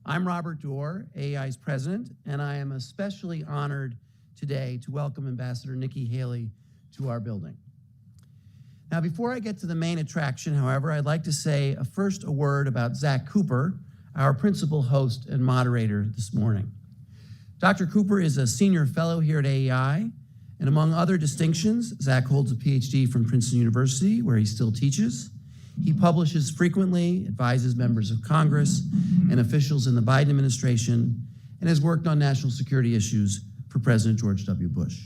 I'm Robert Doar, AEI's president, and I am especially honored today to welcome Ambassador Nikki Haley to our building. Now, before I get to the main attraction, however, I'd like to say first a word about Zach Cooper, our principal host and moderator this morning. Dr. Cooper is a senior fellow here at AEI, and among other distinctions, Zach holds a PhD from Princeton University, where he still teaches. He publishes frequently, advises members of Congress and officials in the Biden administration, and has worked on national security issues for President George W. Bush.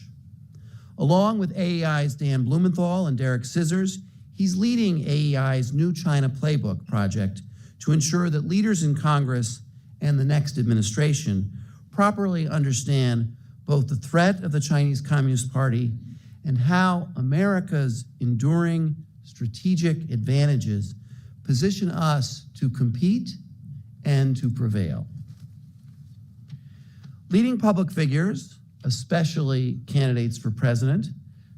Along with AEI's Dan Blumenthal and Derek Scissors, he's leading AEI's New China Playbook project to ensure that leaders in Congress and the next administration properly understand both the threat of the Chinese Communist Party and how America's enduring strategic advantages position us to compete and to prevail. Leading public figures, especially candidates for president,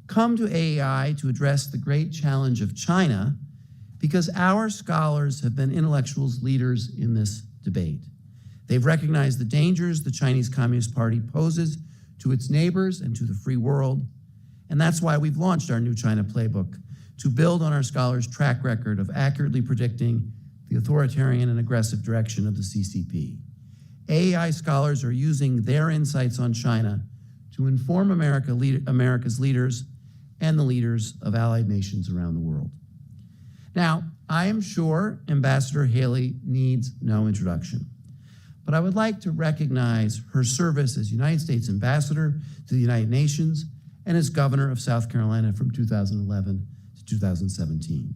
come to AEI to address the great challenge of China because our scholars have been intellectuals leaders in this debate. They've recognized the dangers the Chinese Communist Party poses to its neighbors and to the free world, and that's why we've launched our New China Playbook, to build on our scholars' track record of accurately predicting the authoritarian and aggressive direction of the CCP. AEI scholars are using their insights on China to inform America's leaders and the leaders of allied nations around the world. Now, I am sure Ambassador Haley needs no introduction, but I would like to recognize her service as United States Ambassador to the United Nations and as Governor of South Carolina from 2011 to 2017.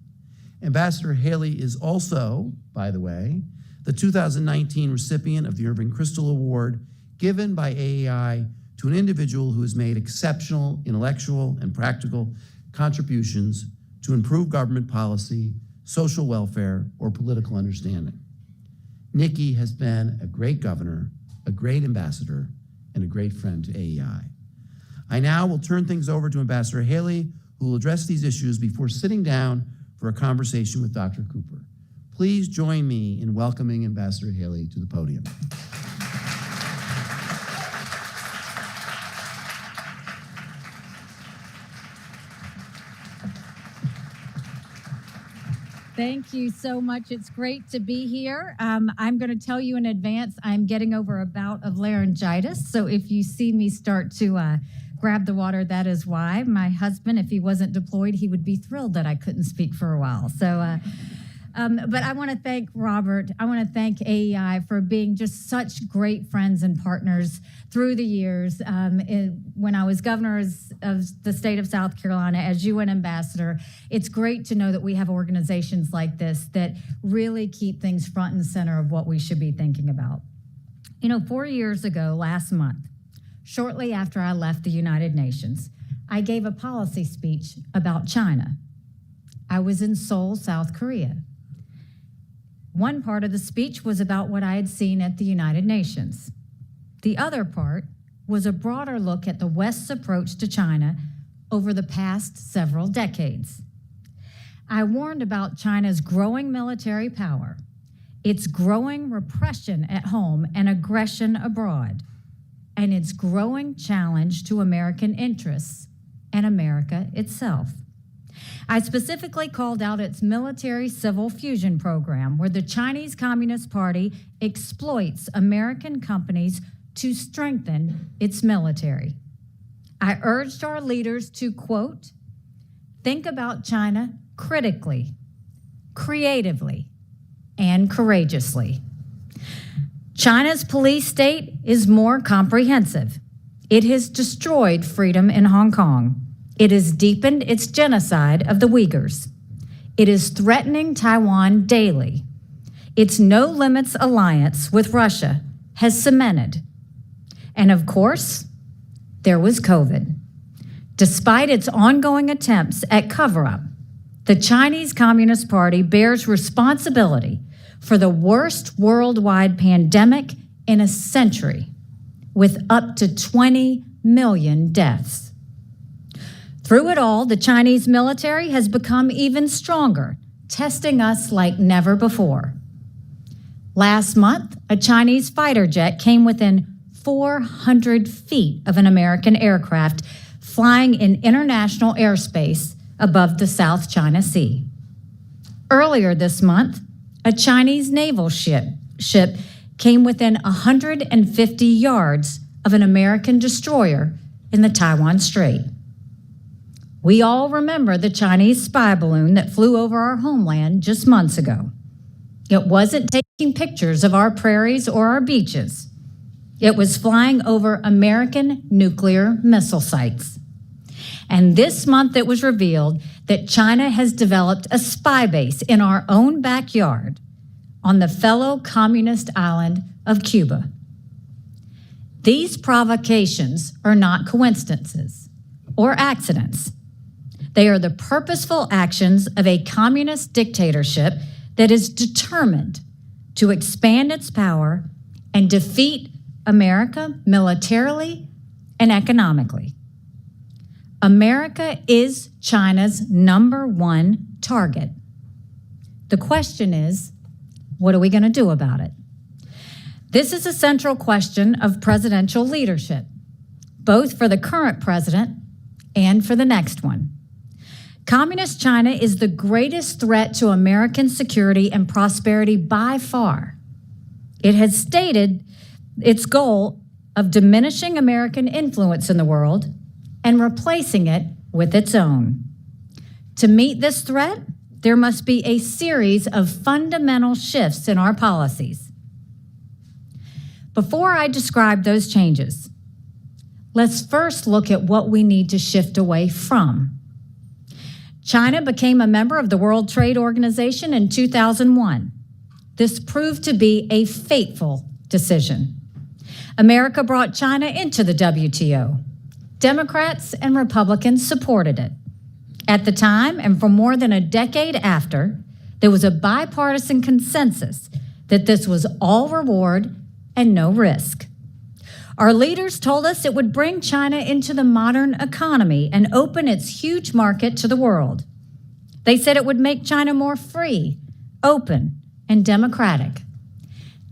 Ambassador Haley is also, by the way, the 2019 recipient of the Irving Kristol Award given by AEI to an individual who has made exceptional intellectual and practical contributions to improve government policy, social welfare, or political understanding. Nikki has been a great governor, a great ambassador, and a great friend to AEI. I now will turn things over to Ambassador Haley, who will address these issues before sitting down for a conversation with Dr. Cooper. Please join me in welcoming Ambassador Haley to the podium. Thank you so much. It's great to be here. I'm going to tell you in advance, I'm getting over a bout of laryngitis. So if you see me start to grab the water, that is why. My husband, if he wasn't deployed, he would be thrilled that I couldn't speak for a while. So, but I want to thank Robert. I want to thank AEI for being just such great friends and partners through the years. When I was governor of the state of South Carolina, as UN ambassador, it's great to know that we have organizations like this that really keep things front and center of what we should be thinking about. You know, 4 years ago, last month, shortly after I left the United Nations, I gave a policy speech about China. I was in Seoul, South Korea. One part of the speech was about what I had seen at the United Nations. The other part was a broader look at the West's approach to China over the past several decades. I warned about China's growing military power, its growing repression at home and aggression abroad, and its growing challenge to American interests and America itself. I specifically called out its military-civil fusion program, where the Chinese Communist Party exploits American companies to strengthen its military. I urged our leaders to, quote, think about China critically, creatively, and courageously. China's police state is more comprehensive. It has destroyed freedom in Hong Kong. It has deepened its genocide of the Uyghurs. It is threatening Taiwan daily. Its no-limits alliance with Russia has cemented. And of course, there was COVID. Despite its ongoing attempts at cover-up, the Chinese Communist Party bears responsibility for the worst worldwide pandemic in a century, with up to 20 million deaths. Through it all, the Chinese military has become even stronger, testing us like never before. Last month, a Chinese fighter jet came within 400 feet of an American aircraft flying in international airspace above the South China Sea. Earlier this month, a Chinese naval ship came within 150 yards of an American destroyer in the Taiwan Strait. We all remember the Chinese spy balloon that flew over our homeland just months ago. It wasn't taking pictures of our prairies or our beaches. It was flying over American nuclear missile sites. And this month it was revealed that China has developed a spy base in our own backyard on the fellow communist island of Cuba. These provocations are not coincidences or accidents. They are the purposeful actions of a communist dictatorship that is determined to expand its power and defeat America militarily and economically. America is China's #1 target. The question is, what are we going to do about it? This is a central question of presidential leadership, both for the current president and for the next one. Communist China is the greatest threat to American security and prosperity by far. It has stated its goal of diminishing American influence in the world and replacing it with its own. To meet this threat, there must be a series of fundamental shifts in our policies. Before I describe those changes, let's first look at what we need to shift away from. China became a member of the World Trade Organization in 2001. This proved to be a fateful decision. America brought China into the WTO. Democrats and Republicans supported it. At the time, and for more than a decade after, there was a bipartisan consensus that this was all reward and no risk. Our leaders told us it would bring China into the modern economy and open its huge market to the world. They said it would make China more free, open, and democratic,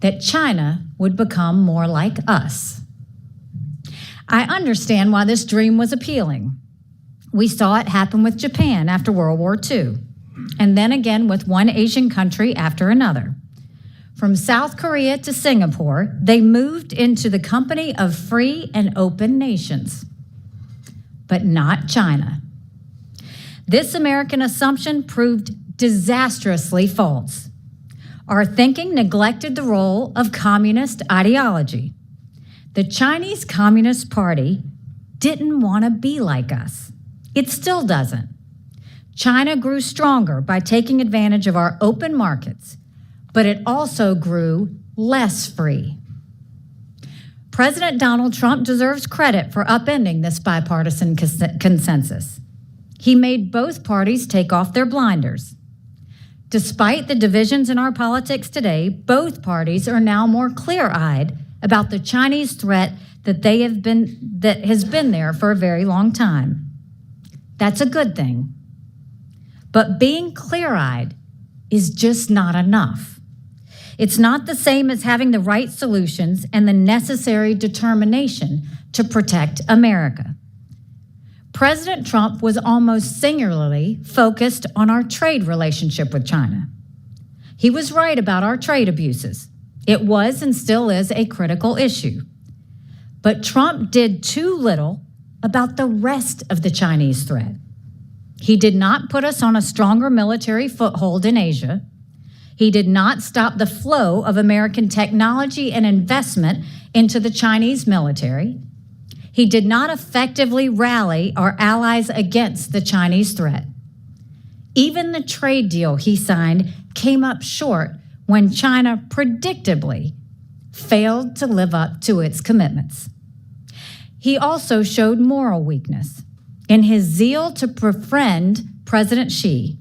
that China would become more like us. I understand why this dream was appealing. We saw it happen with Japan after World War II, and then again with one Asian country after another. From South Korea to Singapore, they moved into the company of free and open nations, but not China. This American assumption proved disastrously false. Our thinking neglected the role of communist ideology. The Chinese Communist Party didn't want to be like us. It still doesn't. China grew stronger by taking advantage of our open markets, but it also grew less free. President Donald Trump deserves credit for upending this bipartisan consensus. He made both parties take off their blinders. Despite the divisions in our politics today, both parties are now more clear-eyed about the Chinese threat that has been there for a very long time. That's a good thing. But being clear-eyed is just not enough. It's not the same as having the right solutions and the necessary determination to protect America. President Trump was almost singularly focused on our trade relationship with China. He was right about our trade abuses. It was and still is a critical issue. But Trump did too little about the rest of the Chinese threat. He did not put us on a stronger military foothold in Asia. He did not stop the flow of American technology and investment into the Chinese military. He did not effectively rally our allies against the Chinese threat. Even the trade deal he signed came up short when China predictably failed to live up to its commitments. He also showed moral weakness. In his zeal to befriend President Xi,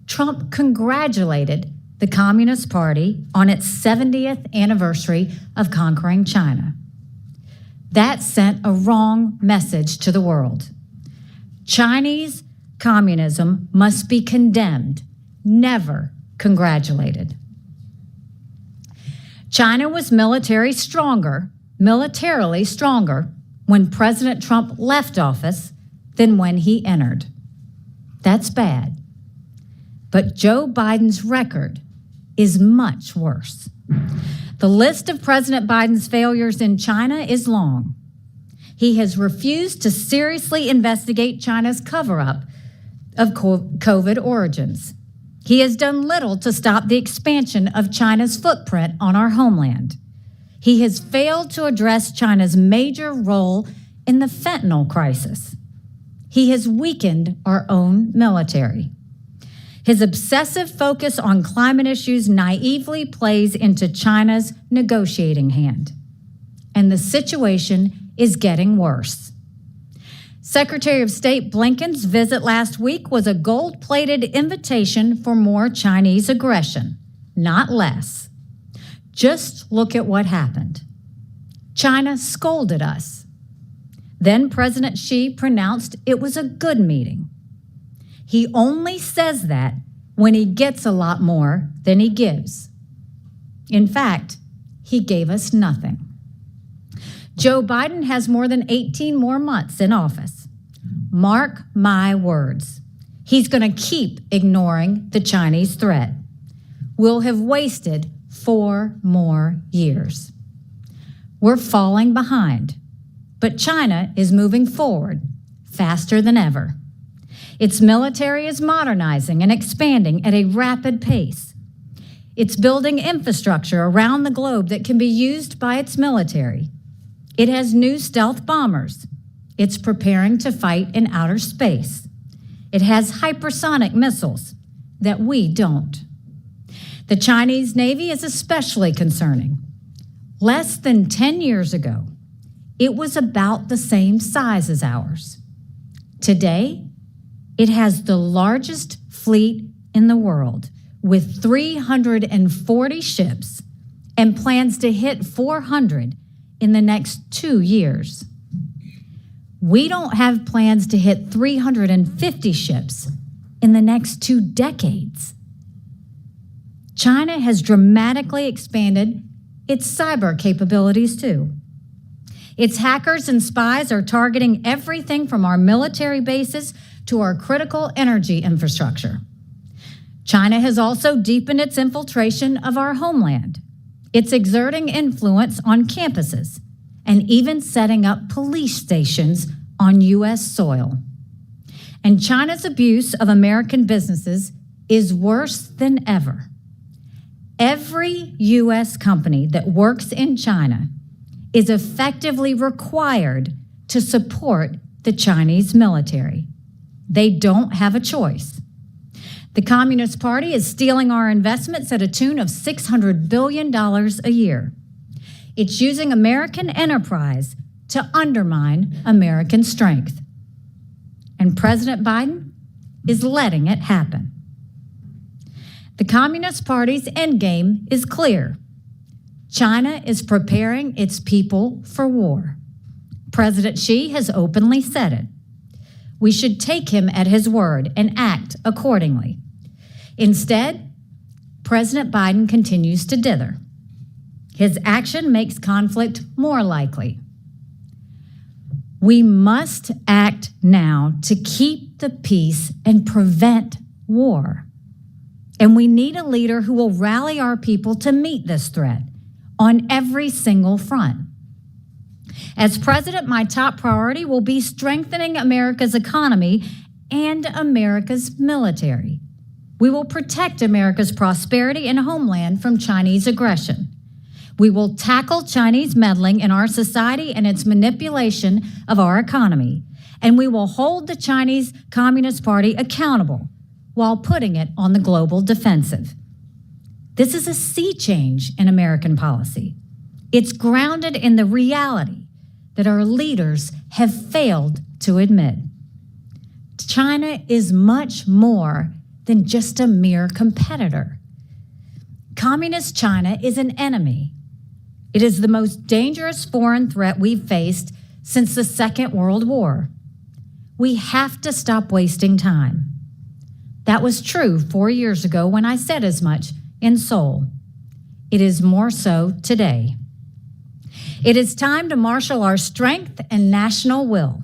Trump congratulated the Communist Party on its 70th anniversary of conquering China. That sent a wrong message to the world. Chinese communism must be condemned, never congratulated. China was militarily stronger when President Trump left office than when he entered. That's bad. But Joe Biden's record is much worse. The list of President Biden's failures in China is long. He has refused to seriously investigate China's cover-up of COVID origins. He has done little to stop the expansion of China's footprint on our homeland. He has failed to address China's major role in the fentanyl crisis. He has weakened our own military. His obsessive focus on climate issues naively plays into China's negotiating hand. And the situation is getting worse. Secretary of State Blinken's visit last week was a gold-plated invitation for more Chinese aggression, not less. Just look at what happened. China scolded us. Then President Xi pronounced it was a good meeting. He only says that when he gets a lot more than he gives. In fact, he gave us nothing. Joe Biden has more than 18 more months in office. Mark my words, he's going to keep ignoring the Chinese threat. We'll have wasted 4 more years. We're falling behind, but China is moving forward faster than ever. Its military is modernizing and expanding at a rapid pace. It's building infrastructure around the globe that can be used by its military. It has new stealth bombers. It's preparing to fight in outer space. It has hypersonic missiles that we don't. The Chinese Navy is especially concerning. Less than 10 years ago, it was about the same size as ours. Today, it has the largest fleet in the world with 340 ships and plans to hit 400 in the next 2 years. We don't have plans to hit 350 ships in the next 2 decades. China has dramatically expanded its cyber capabilities too. Its hackers and spies are targeting everything from our military bases to our critical energy infrastructure. China has also deepened its infiltration of our homeland. It's exerting influence on campuses and even setting up police stations on U.S. soil. And China's abuse of American businesses is worse than ever. Every U.S. company that works in China is effectively required to support the Chinese military. They don't have a choice. The Communist Party is stealing our investments at a tune of $600 billion a year. It's using American enterprise to undermine American strength. And President Biden is letting it happen. The Communist Party's endgame is clear. China is preparing its people for war. President Xi has openly said it. We should take him at his word and act accordingly. Instead, President Biden continues to dither. His action makes conflict more likely. We must act now to keep the peace and prevent war. And we need a leader who will rally our people to meet this threat on every single front. As president, my top priority will be strengthening America's economy and America's military. We will protect America's prosperity and homeland from Chinese aggression. We will tackle Chinese meddling in our society and its manipulation of our economy. And we will hold the Chinese Communist Party accountable while putting it on the global defensive. This is a sea change in American policy. It's grounded in the reality that our leaders have failed to admit. China is much more than just a mere competitor. Communist China is an enemy. It is the most dangerous foreign threat we've faced since the Second World War. We have to stop wasting time. That was true 4 years ago when I said as much in Seoul. It is more so today. It is time to marshal our strength and national will.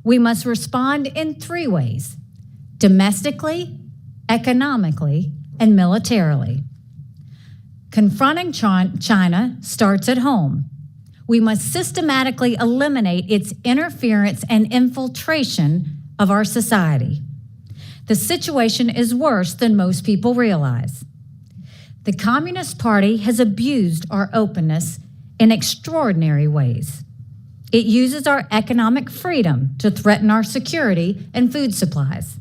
We must respond in three ways: domestically, economically, and militarily. Confronting China starts at home. We must systematically eliminate its interference and infiltration of our society. The situation is worse than most people realize. The Communist Party has abused our openness in extraordinary ways. It uses our economic freedom to threaten our security and food supplies,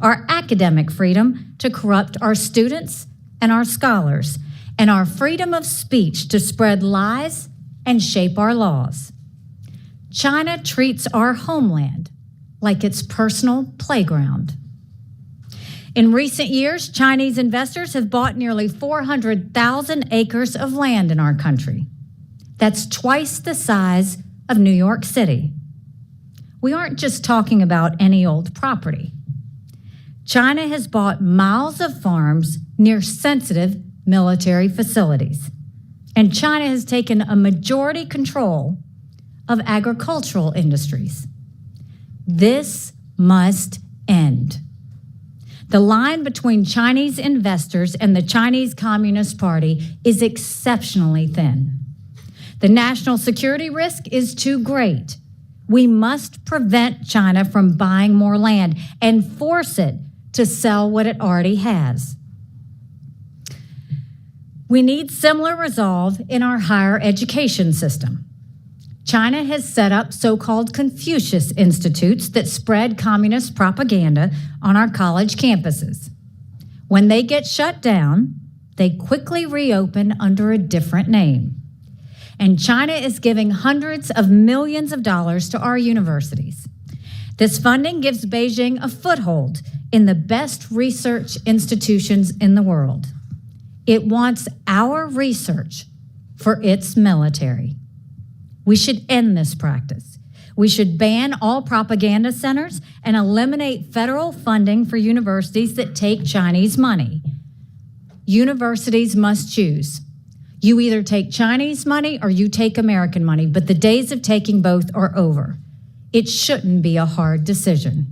our academic freedom to corrupt our students and our scholars, and our freedom of speech to spread lies and shape our laws. China treats our homeland like its personal playground. In recent years, Chinese investors have bought nearly 400,000 acres of land in our country. That's twice the size of New York City. We aren't just talking about any old property. China has bought miles of farms near sensitive military facilities, and China has taken a majority control of agricultural industries. This must end. The line between Chinese investors and the Chinese Communist Party is exceptionally thin. The national security risk is too great. We must prevent China from buying more land and force it to sell what it already has. We need similar resolve in our higher education system. China has set up so-called Confucius institutes that spread communist propaganda on our college campuses. When they get shut down, they quickly reopen under a different name. And China is giving hundreds of millions of dollars to our universities. This funding gives Beijing a foothold in the best research institutions in the world. It wants our research for its military. We should end this practice. We should ban all propaganda centers and eliminate federal funding for universities that take Chinese money. Universities must choose. You either take Chinese money or you take American money, but the days of taking both are over. It shouldn't be a hard decision.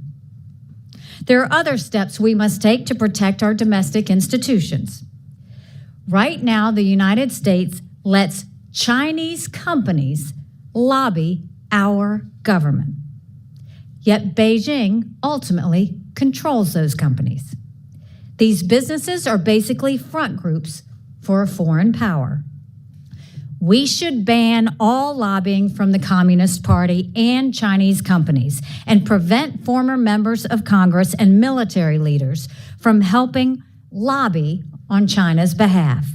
There are other steps we must take to protect our domestic institutions. Right now, the United States lets Chinese companies lobby our government. Yet Beijing ultimately controls those companies. These businesses are basically front groups for a foreign power. We should ban all lobbying from the Communist Party and Chinese companies and prevent former members of Congress and military leaders from helping lobby on China's behalf.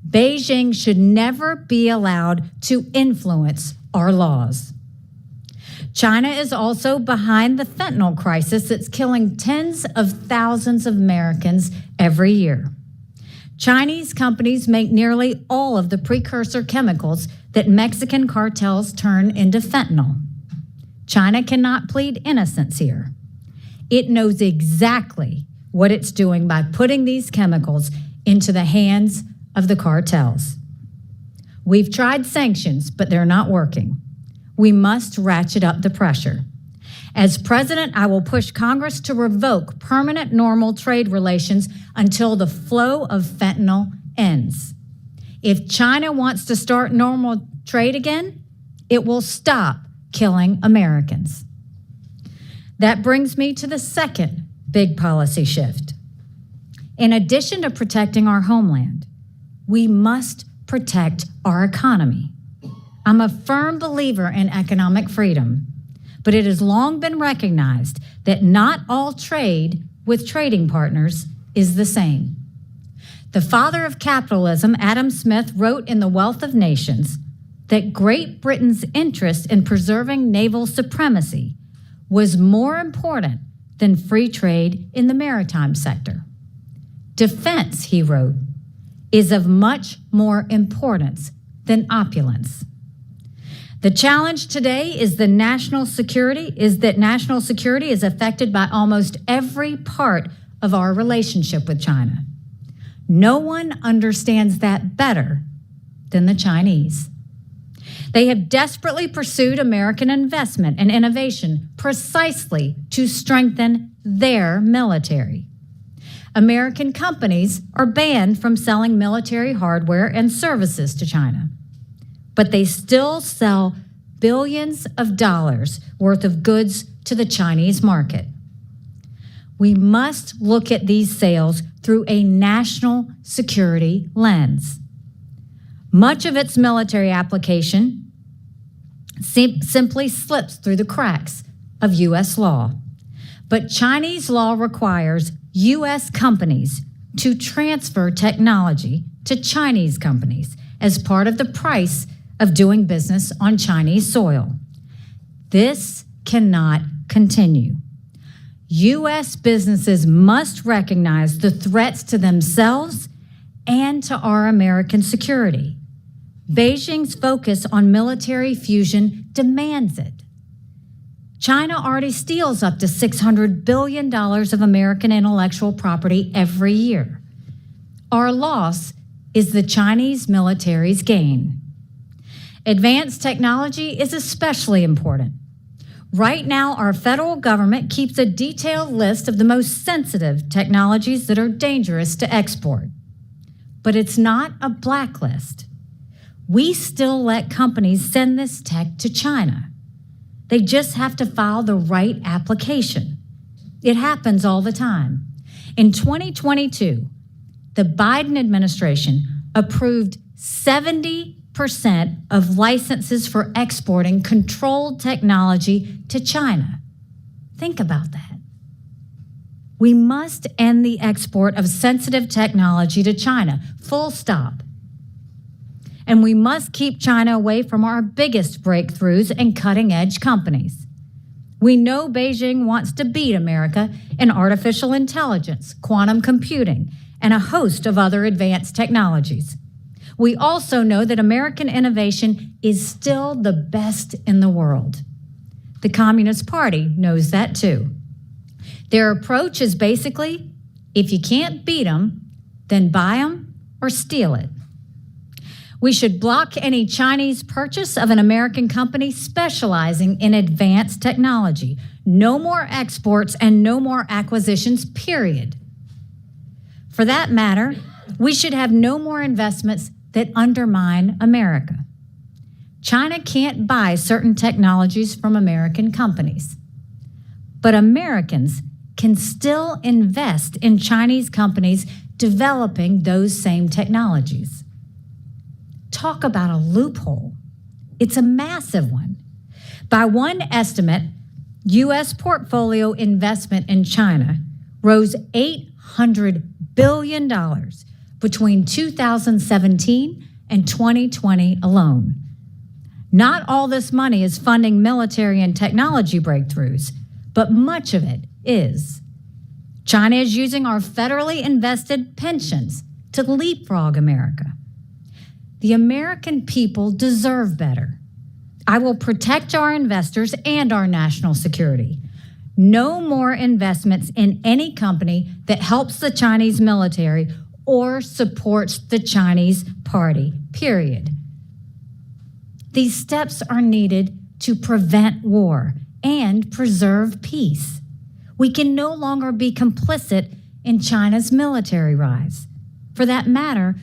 Beijing should never be allowed to influence our laws. China is also behind the fentanyl crisis that's killing tens of thousands of Americans every year. Chinese companies make nearly all of the precursor chemicals that Mexican cartels turn into fentanyl. China cannot plead innocence here. It knows exactly what it's doing by putting these chemicals into the hands of the cartels. We've tried sanctions, but they're not working. We must ratchet up the pressure. As president, I will push Congress to revoke permanent normal trade relations until the flow of fentanyl ends. If China wants to start normal trade again, it will stop killing Americans. That brings me to the second big policy shift. In addition to protecting our homeland, we must protect our economy. I'm a firm believer in economic freedom, but it has long been recognized that not all trade with trading partners is the same. The father of capitalism, Adam Smith, wrote in The Wealth of Nations that Great Britain's interest in preserving naval supremacy was more important than free trade in the maritime sector. Defense, he wrote, is of much more importance than opulence. The challenge today is that national security is affected by almost every part of our relationship with China. No one understands that better than the Chinese. They have desperately pursued American investment and innovation precisely to strengthen their military. American companies are banned from selling military hardware and services to China, but they still sell billions of dollars worth of goods to the Chinese market. We must look at these sales through a national security lens. Much of its military application simply slips through the cracks of U.S. law. But Chinese law requires U.S. companies to transfer technology to Chinese companies as part of the price of doing business on Chinese soil. This cannot continue. U.S. businesses must recognize the threats to themselves and to our American security. Beijing's focus on military fusion demands it. China already steals up to $600 billion of American intellectual property every year. Our loss is the Chinese military's gain. Advanced technology is especially important. Right now, our federal government keeps a detailed list of the most sensitive technologies that are dangerous to export. But it's not a blacklist. We still let companies send this tech to China. They just have to file the right application. It happens all the time. In 2022, the Biden administration approved 70% of licenses for exporting controlled technology to China. Think about that. We must end the export of sensitive technology to China, full stop. And we must keep China away from our biggest breakthroughs and cutting-edge companies. We know Beijing wants to beat America in artificial intelligence, quantum computing, and a host of other advanced technologies. We also know that American innovation is still the best in the world. The Communist Party knows that too. Their approach is basically, if you can't beat them, then buy them or steal it. We should block any Chinese purchase of an American company specializing in advanced technology. No more exports and no more acquisitions, period. For that matter, we should have no more investments that undermine America. China can't buy certain technologies from American companies, but Americans can still invest in Chinese companies developing those same technologies. Talk about a loophole. It's a massive one. By one estimate, U.S. portfolio investment in China rose $800 billion between 2017 and 2020 alone. Not all this money is funding military and technology breakthroughs, but much of it is. China is using our federally invested pensions to leapfrog America. The American people deserve better. I will protect our investors and our national security. No more investments in any company that helps the Chinese military or supports the Chinese party, period. These steps are needed to prevent war and preserve peace. We can no longer be complicit in China's military rise. For that matter,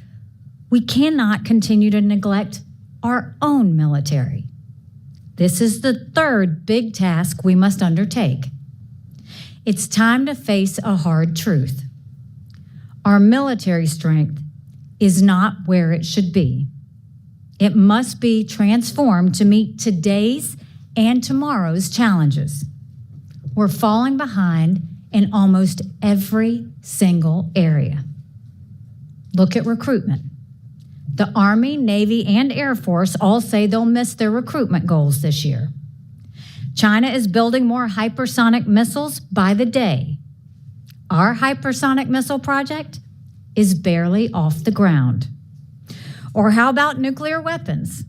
we cannot continue to neglect our own military. This is the third big task we must undertake. It's time to face a hard truth. Our military strength is not where it should be. It must be transformed to meet today's and tomorrow's challenges. We're falling behind in almost every single area. Look at recruitment. The Army, Navy, and Air Force all say they'll miss their recruitment goals this year. China is building more hypersonic missiles by the day. Our hypersonic missile project is barely off the ground. Or how about nuclear weapons?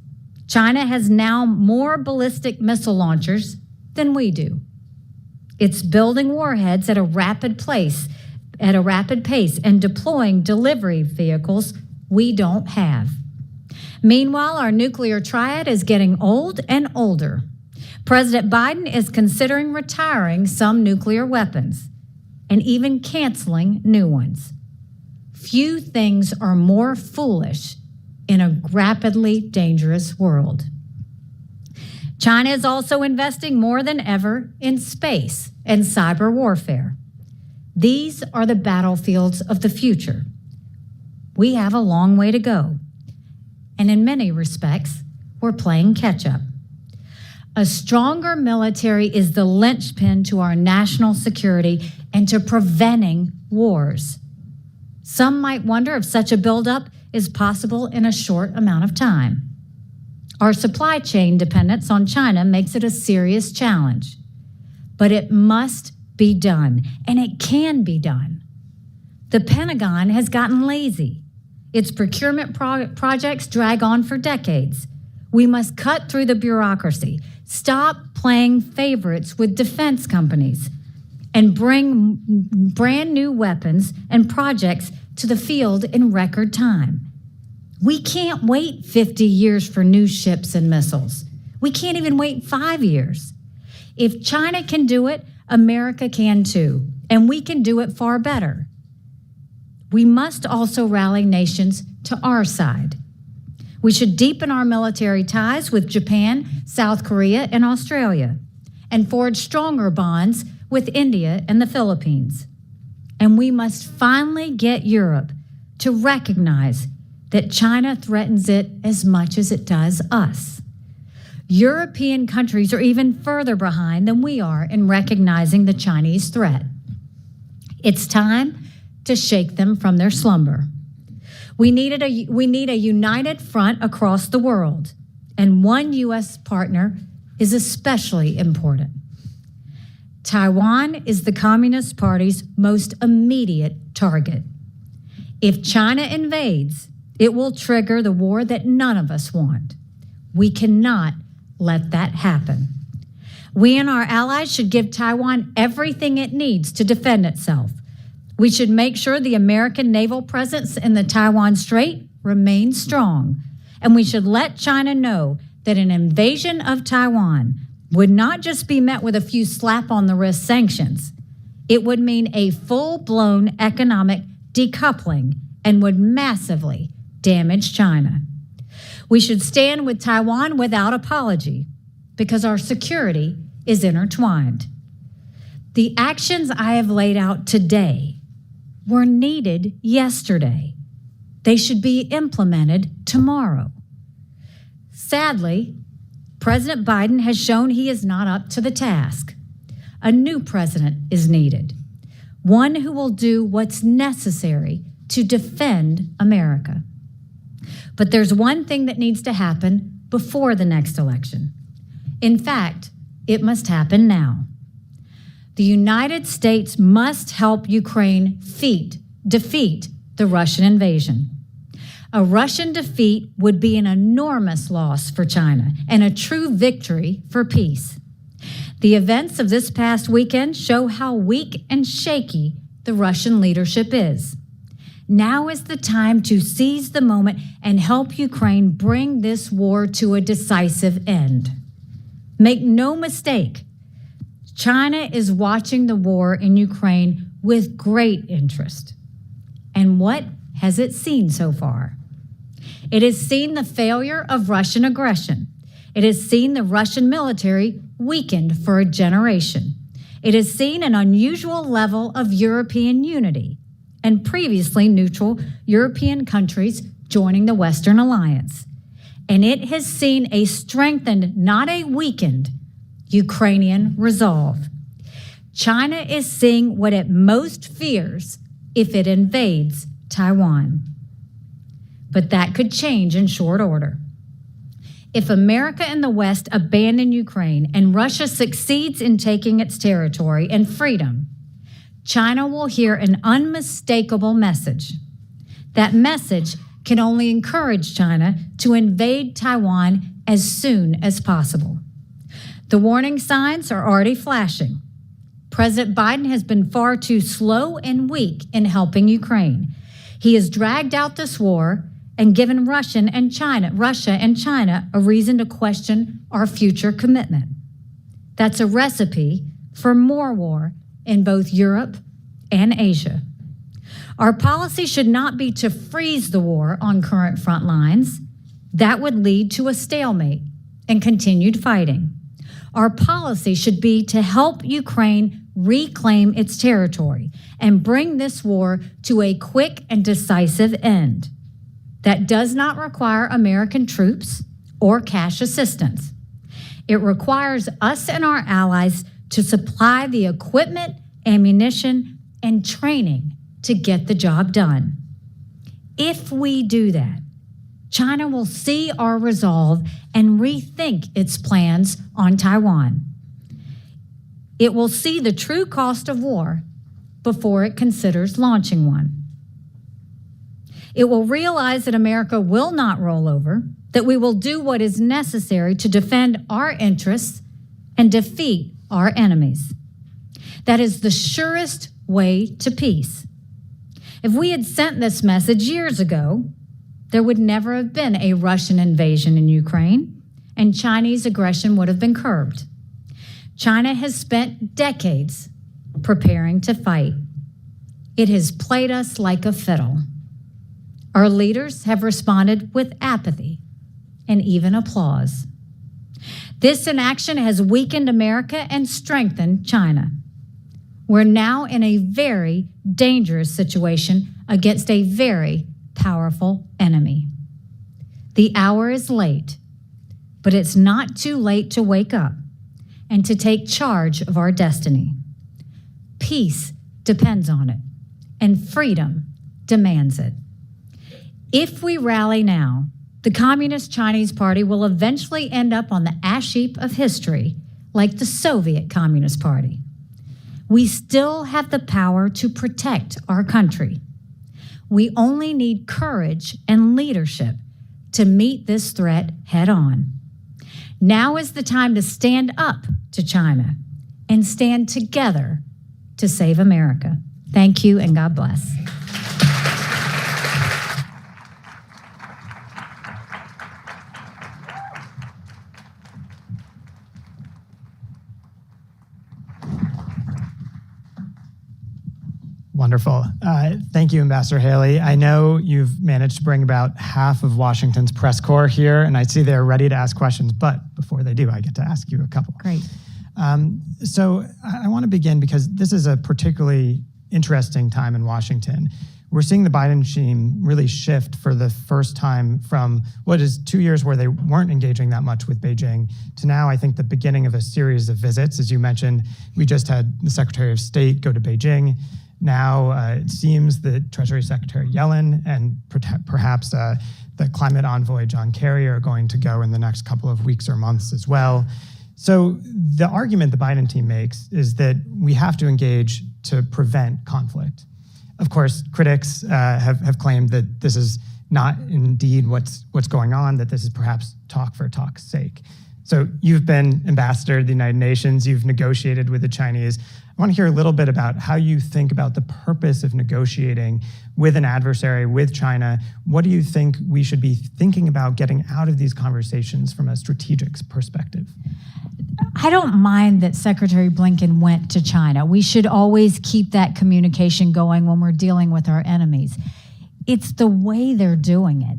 China has now more ballistic missile launchers than we do. It's building warheads at a rapid pace at a rapid pace and deploying delivery vehicles we don't have. Meanwhile, our nuclear triad is getting old and older. President Biden is considering retiring some nuclear weapons and even canceling new ones. Few things are more foolish in a rapidly dangerous world. China is also investing more than ever in space and cyber warfare. These are the battlefields of the future. We have a long way to go, and in many respects, we're playing catch up. A stronger military is the linchpin to our national security and to preventing wars. Some might wonder if such a buildup is possible in a short amount of time. Our supply chain dependence on China makes it a serious challenge, but it must be done, and it can be done. The Pentagon has gotten lazy. Its procurement projects drag on for decades. We must cut through the bureaucracy, stop playing favorites with defense companies, and bring brand new weapons and projects to the field in record time. We can't wait 50 years for new ships and missiles. We can't even wait 5 years. If China can do it, America can too, and we can do it far better. We must also rally nations to our side. We should deepen our military ties with Japan, South Korea, and Australia, and forge stronger bonds with India and the Philippines. And we must finally get Europe to recognize that China threatens it as much as it does us. European countries are even further behind than we are in recognizing the Chinese threat. It's time to shake them from their slumber. We need a united front across the world, and one U.S. partner is especially important. Taiwan is the Communist Party's most immediate target. If China invades, it will trigger the war that none of us want. We cannot let that happen. We and our allies should give Taiwan everything it needs to defend itself. We should make sure the American naval presence in the Taiwan Strait remains strong. And we should let China know that an invasion of Taiwan would not just be met with a few slap-on-the-wrist sanctions. It would mean a full-blown economic decoupling and would massively damage China. We should stand with Taiwan without apology because our security is intertwined. The actions I have laid out today were needed yesterday. They should be implemented tomorrow. Sadly, President Biden has shown he is not up to the task. A new president is needed, one who will do what's necessary to defend America. But there's one thing that needs to happen before the next election. In fact, it must happen now. The United States must help Ukraine defeat the Russian invasion. A Russian defeat would be an enormous loss for China and a true victory for peace. The events of this past weekend show how weak and shaky the Russian leadership is. Now is the time to seize the moment and help Ukraine bring this war to a decisive end. Make no mistake, China is watching the war in Ukraine with great interest. And what has it seen so far? It has seen the failure of Russian aggression. It has seen the Russian military weakened for a generation. It has seen an unusual level of European unity and previously neutral European countries joining the Western Alliance. And it has seen a strengthened, not a weakened, Ukrainian resolve. China is seeing what it most fears if it invades Taiwan. But that could change in short order. If America and the West abandon Ukraine and Russia succeeds in taking its territory and freedom, China will hear an unmistakable message. That message can only encourage China to invade Taiwan as soon as possible. The warning signs are already flashing. President Biden has been far too slow and weak in helping Ukraine. He has dragged out this war and given Russia and China a reason to question our future commitment. That's a recipe for more war in both Europe and Asia. Our policy should not be to freeze the war on current front lines. That would lead to a stalemate and continued fighting. Our policy should be to help Ukraine reclaim its territory and bring this war to a quick and decisive end. That does not require American troops or cash assistance. It requires us and our allies to supply the equipment, ammunition, and training to get the job done. If we do that, China will see our resolve and rethink its plans on Taiwan. It will see the true cost of war before it considers launching one. It will realize that America will not roll over, that we will do what is necessary to defend our interests and defeat our enemies. That is the surest way to peace. If we had sent this message years ago, there would never have been a Russian invasion in Ukraine, and Chinese aggression would have been curbed. China has spent decades preparing to fight. It has played us like a fiddle. Our leaders have responded with apathy and even applause. This inaction has weakened America and strengthened China. We're now in a very dangerous situation against a very powerful enemy. The hour is late, but it's not too late to wake up and to take charge of our destiny. Peace depends on it, and freedom demands it. If we rally now, the Communist Chinese Party will eventually end up on the ash heap of history, like the Soviet Communist Party. We still have the power to protect our country. We only need courage and leadership to meet this threat head on. Now is the time to stand up to China and stand together to save America. Thank you, and God bless. Wonderful. Thank you, Ambassador Haley. I know you've managed to bring about half of Washington's press corps here, and I see they're ready to ask questions, but before they do, I get to ask you a couple. Great. So I want to begin because this is a particularly interesting time in Washington. We're seeing the Biden regime really shift for the first time from what is 2 years where they weren't engaging that much with Beijing to now, I think, the beginning of a series of visits. As you mentioned, we just had the Secretary of State go to Beijing. Now it seems that Treasury Secretary Yellen and perhaps the climate envoy John Kerry are going to go in the next couple of weeks or months as well. So the argument the Biden team makes is that we have to engage to prevent conflict. Of course, critics have claimed that this is not indeed what's going on, that this is perhaps talk for talk's sake. So you've been ambassador to the United Nations, you've negotiated with the Chinese. I want to hear a little bit about how you think about the purpose of negotiating with an adversary, with China. What do you think we should be thinking about getting out of these conversations from a strategic perspective? I don't mind that Secretary Blinken went to China. We should always keep that communication going when we're dealing with our enemies. It's the way they're doing it.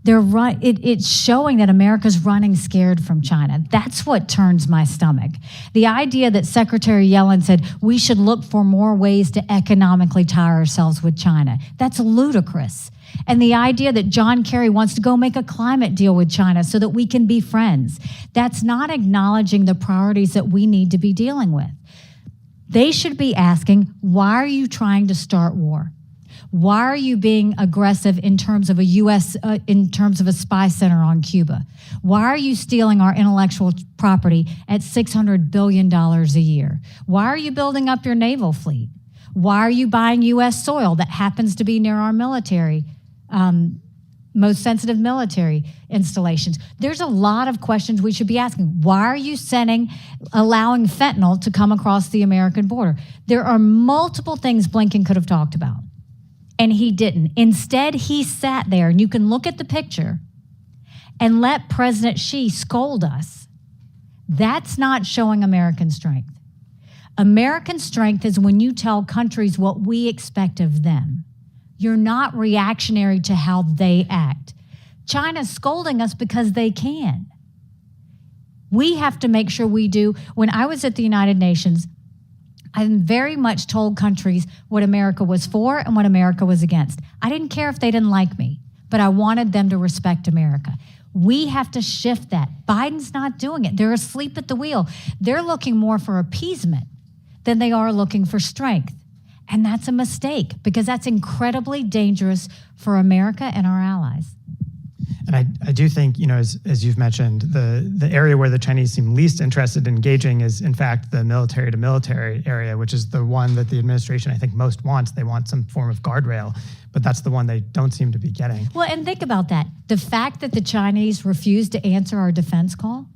It's showing that America's running scared from China. That's what turns my stomach. The idea that Secretary Yellen said we should look for more ways to economically tie ourselves with China, that's ludicrous. And the idea that John Kerry wants to go make a climate deal with China so that we can be friends, that's not acknowledging the priorities that we need to be dealing with. They should be asking, why are you trying to start war? Why are you being aggressive in terms of in terms of a spy center on Cuba? Why are you stealing our intellectual property at $600 billion a year? Why are you building up your naval fleet? Why are you buying U.S. soil that happens to be near our military most sensitive military installations. There's a lot of questions we should be asking. Why are you allowing fentanyl to come across the American border? There are multiple things Blinken could have talked about, and he didn't. Instead, he sat there, and you can look at the picture and let President Xi scold us. That's not showing American strength. American strength is when you tell countries what we expect of them. You're not reactionary to how they act. China's scolding us because they can. We have to make sure we do. When I was at the United Nations, I very much told countries what America was for and what America was against. I didn't care if they didn't like me, but I wanted them to respect America. We have to shift that. Biden's not doing it. They're asleep at the wheel. They're looking more for appeasement than they are looking for strength. And that's a mistake, because that's incredibly dangerous for America and our allies. And I do think, as you've mentioned, the area where the Chinese seem least interested in engaging is, in fact, the military to military area, which is the one that the administration, I think, most wants. They want some form of guardrail, but that's the one they don't seem to be getting. Well, and think about that. The fact that the Chinese refused to answer our defense call.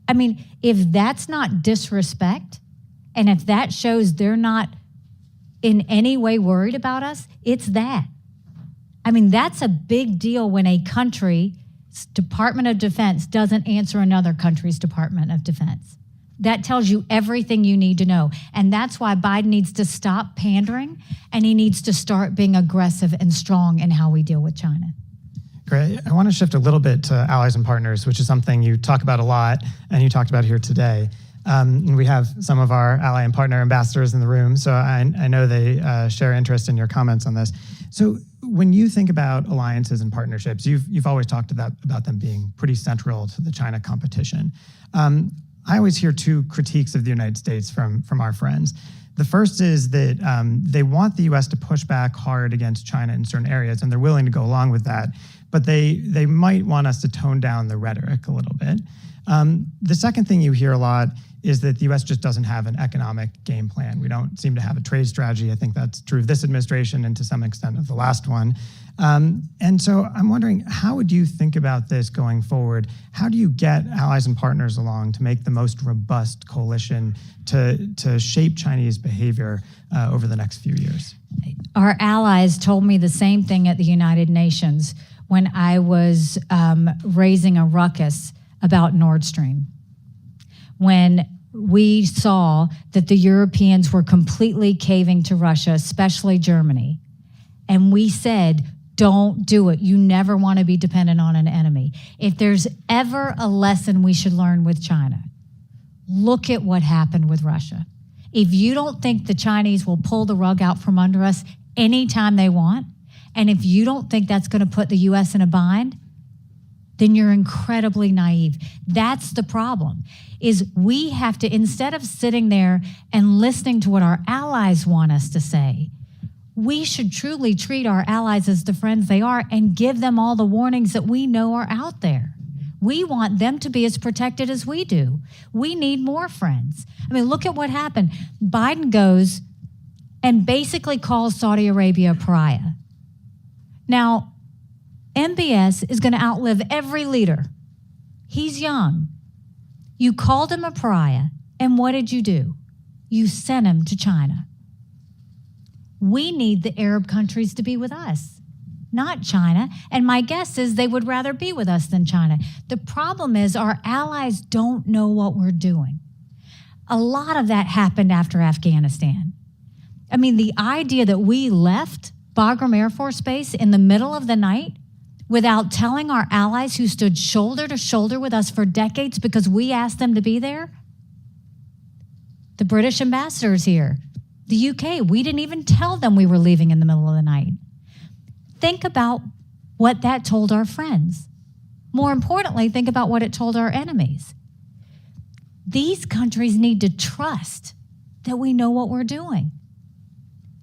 I mean, if that's not disrespect, and if that shows they're not in any way worried about us, it's that. I mean, that's a big deal when a country's Department of Defense doesn't answer another country's Department of Defense. That tells you everything you need to know. And that's why Biden needs to stop pandering, and he needs to start being aggressive and strong in how we deal with China. Great. I want to shift a little bit to allies and partners, which is something you talk about a lot and you talked about here today. And we have some of our ally and partner ambassadors in the room, so I know they share interest in your comments on this. So when you think about alliances and partnerships, you've always talked about them being pretty central to the China competition. I always hear two critiques of the United States from our friends. The first is that they want the U.S. to push back hard against China in certain areas, and they're willing to go along with that, but they might want us to tone down the rhetoric a little bit. The second thing you hear a lot is that the U.S. just doesn't have an economic game plan. We don't seem to have a trade strategy. I think that's true of this administration and to some extent of the last one. And so I'm wondering, how would you think about this going forward? How do you get allies and partners along to make the most robust coalition to shape Chinese behavior over the next few years? Our allies told me the same thing at the United Nations when I was raising a ruckus about Nord Stream. When we saw that the Europeans were completely caving to Russia, especially Germany, and we said, don't do it. You never want to be dependent on an enemy. If there's ever a lesson we should learn with China, look at what happened with Russia. If you don't think the Chinese will pull the rug out from under us anytime they want, and if you don't think that's going to put the U.S. in a bind, then you're incredibly naive. That's the problem, is we have to, instead of sitting there and listening to what our allies want us to say, we should truly treat our allies as the friends they are and give them all the warnings that we know are out there. We want them to be as protected as we do. We need more friends. I mean, look at what happened. Biden goes and basically calls Saudi Arabia a pariah. Now, MBS is going to outlive every leader. He's young. You called him a pariah, and what did you do? You sent him to China. We need the Arab countries to be with us, not China. And my guess is they would rather be with us than China. The problem is our allies don't know what we're doing. A lot of that happened after Afghanistan. I mean, the idea that we left Bagram Air Force Base in the middle of the night without telling our allies who stood shoulder to shoulder with us for decades because we asked them to be there. The British ambassador's here. The UK, we didn't even tell them we were leaving in the middle of the night. Think about what that told our friends. More importantly, think about what it told our enemies. These countries need to trust that we know what we're doing.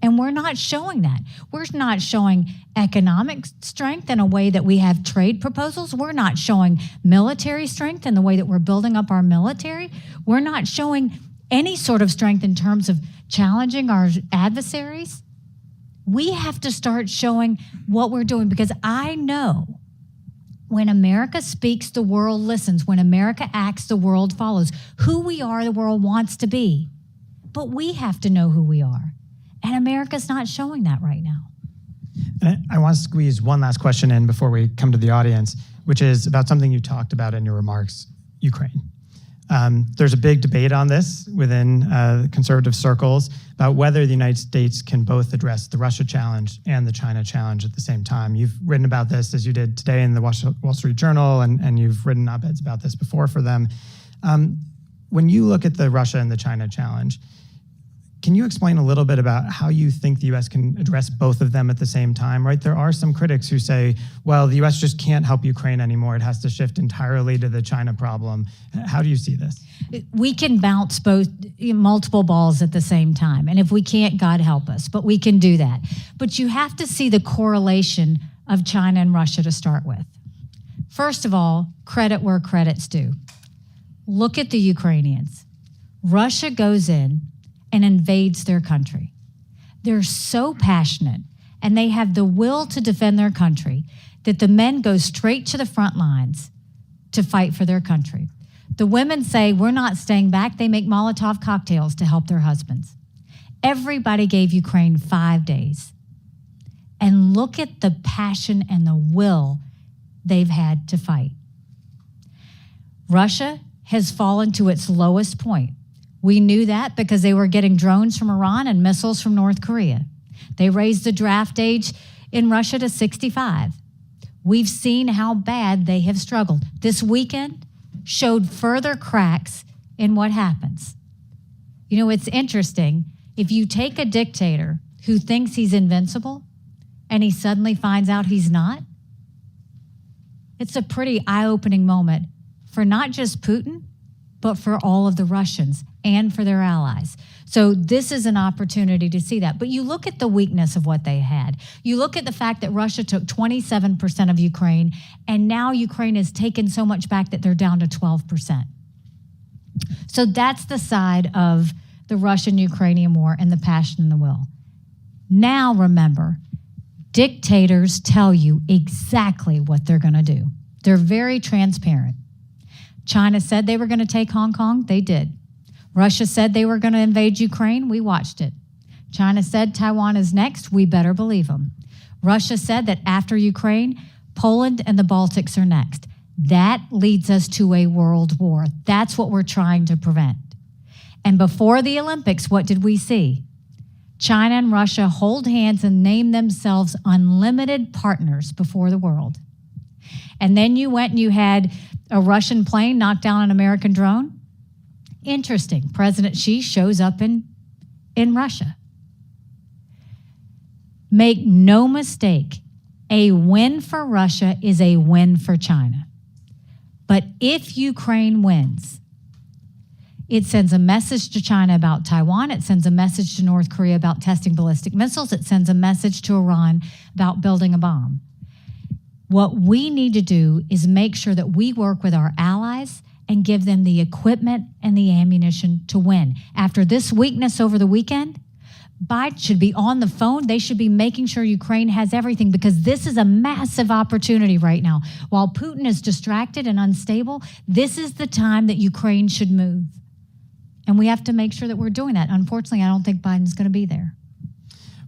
And we're not showing that. We're not showing economic strength in a way that we have trade proposals. We're not showing military strength in the way that we're building up our military. We're not showing any sort of strength in terms of challenging our adversaries. We have to start showing what we're doing, because I know when America speaks, the world listens. When America acts, the world follows. Who we are, the world wants to be. But we have to know who we are. And America's not showing that right now. And I want to squeeze one last question in before we come to the audience, which is about something you talked about in your remarks, Ukraine. There's a big debate on this within conservative circles about whether the United States can both address the Russia challenge and the China challenge at the same time. You've written about this, as you did today in the Wall Street Journal, and you've written op-eds about this before for them. When you look at the Russia and the China challenge, can you explain a little bit about how you think the U.S. can address both of them at the same time, right? There are some critics who say, well, the U.S. just can't help Ukraine anymore. It has to shift entirely to the China problem. How do you see this? We can bounce multiple balls at the same time. And if we can't, God help us, but we can do that. But you have to see the correlation of China and Russia to start with. First of all, credit where credit's due. Look at the Ukrainians. Russia goes in and invades their country. They're so passionate and they have the will to defend their country that the men go straight to the front lines to fight for their country. The women say, we're not staying back. They make Molotov cocktails to help their husbands. Everybody gave Ukraine 5 days. And look at the passion and the will they've had to fight. Russia has fallen to its lowest point. We knew that because they were getting drones from Iran and missiles from North Korea. They raised the draft age in Russia to 65. We've seen how bad they have struggled. This weekend showed further cracks in what happens. You know, it's interesting. If you take a dictator who thinks he's invincible and he suddenly finds out he's not, it's a pretty eye-opening moment for not just Putin, but for all of the Russians and for their allies. So this is an opportunity to see that. But you look at the weakness of what they had. You look at the fact that Russia took 27% of Ukraine, and now Ukraine has taken so much back that they're down to 12%. So that's the side of the Russian-Ukrainian war and the passion and the will. Now remember, dictators tell you exactly what they're going to do. They're very transparent. China said they were going to take Hong Kong. They did. Russia said they were going to invade Ukraine. We watched it. China said Taiwan is next. We better believe them. Russia said that after Ukraine, Poland and the Baltics are next. That leads us to a world war. That's what we're trying to prevent. And before the Olympics, what did we see? China and Russia hold hands and name themselves unlimited partners before the world. And then you went and you had a Russian plane knock down an American drone. Interesting. President Xi shows up in Russia. Make no mistake, a win for Russia is a win for China. But if Ukraine wins, it sends a message to China about Taiwan. It sends a message to North Korea about testing ballistic missiles. It sends a message to Iran about building a bomb. What we need to do is make sure that we work with our allies and give them the equipment and the ammunition to win. After this weakness over the weekend, Biden should be on the phone. They should be making sure Ukraine has everything, because this is a massive opportunity right now. While Putin is distracted and unstable, this is the time that Ukraine should move. And we have to make sure that we're doing that. Unfortunately, I don't think Biden's going to be there.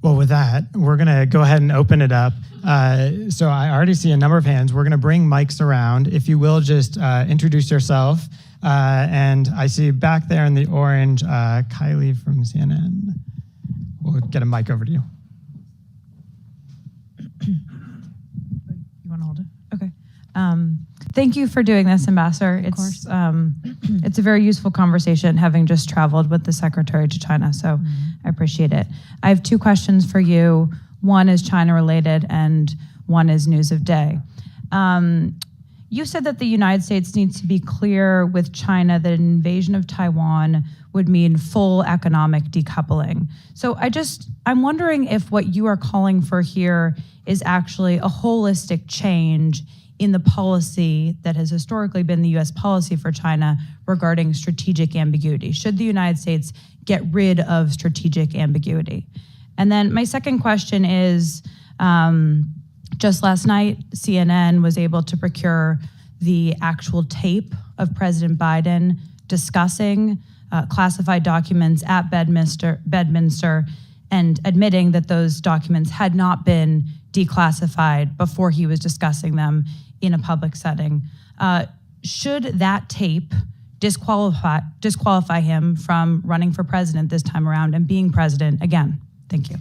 Well, with that, we're going to go ahead and open it up. So I already see a number of hands. We're going to bring mics around. If you will, just introduce yourself. And I see back there in the orange, Kylie from CNN. We'll get a mic over to you. You want to hold it? Okay. Thank you for doing this, Ambassador. It's a very useful conversation, having just traveled with the Secretary to China, so I appreciate it. I have two questions for you. One is China-related, and one is news of day. You said that the United States needs to be clear with China that an invasion of Taiwan would mean full economic decoupling. So I'm wondering if what you are calling for here is actually a holistic change in the policy that has historically been the U.S. policy for China regarding strategic ambiguity. Should the United States get rid of strategic ambiguity? And then my second question is, just last night, CNN was able to procure the actual tape of President Biden discussing classified documents at Bedminster and admitting that those documents had not been declassified before he was discussing them in a public setting. Should that tape disqualify him from running for president this time around and being president again? Thank you.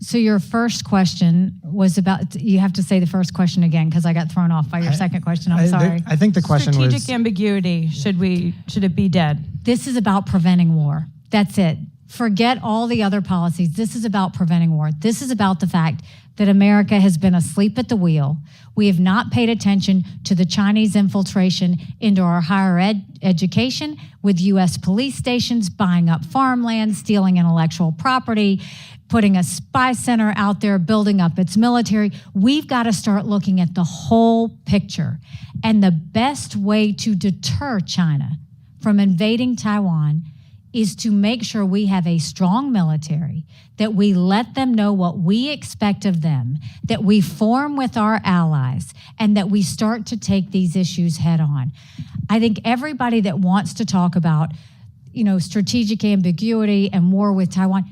So your first question was about, you have to say the first question again because I got thrown off by your second question. I'm sorry. I think the question was Strategic ambiguity. Should it be dead? This is about preventing war. That's it. Forget all the other policies. This is about preventing war. This is about the fact that America has been asleep at the wheel. We have not paid attention to the Chinese infiltration into our higher education with U.S. police stations, buying up farmland, stealing intellectual property, putting a spy center out there, building up its military. We've got to start looking at the whole picture. And the best way to deter China from invading Taiwan is to make sure we have a strong military, that we let them know what we expect of them, that we form with our allies, and that we start to take these issues head on. I think everybody that wants to talk about, strategic ambiguity and war with Taiwan,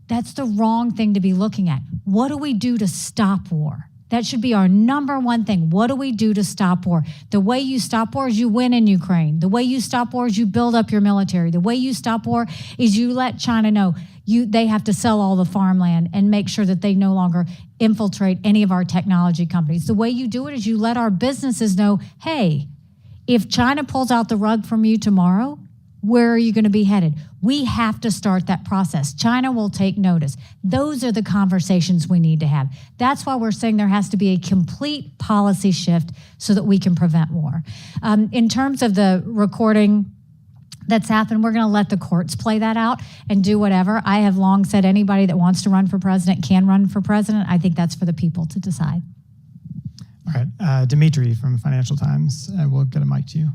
that's the wrong thing to be looking at. What do we do to stop war? That should be our number one thing. What do we do to stop war? The way you stop war is you win in Ukraine. The way you stop war is you build up your military. The way you stop war is you let China know they have to sell all the farmland and make sure that they no longer infiltrate any of our technology companies. The way you do it is you let our businesses know, hey, if China pulls out the rug from you tomorrow, where are you going to be headed? We have to start that process. China will take notice. Those are the conversations we need to have. That's why we're saying there has to be a complete policy shift so that we can prevent war. In terms of the recording that's happened, we're going to let the courts play that out and do whatever. I have long said anybody that wants to run for president can run for president. I think that's for the people to decide. all right. Dimitri from Financial Times. We'll get a mic to you.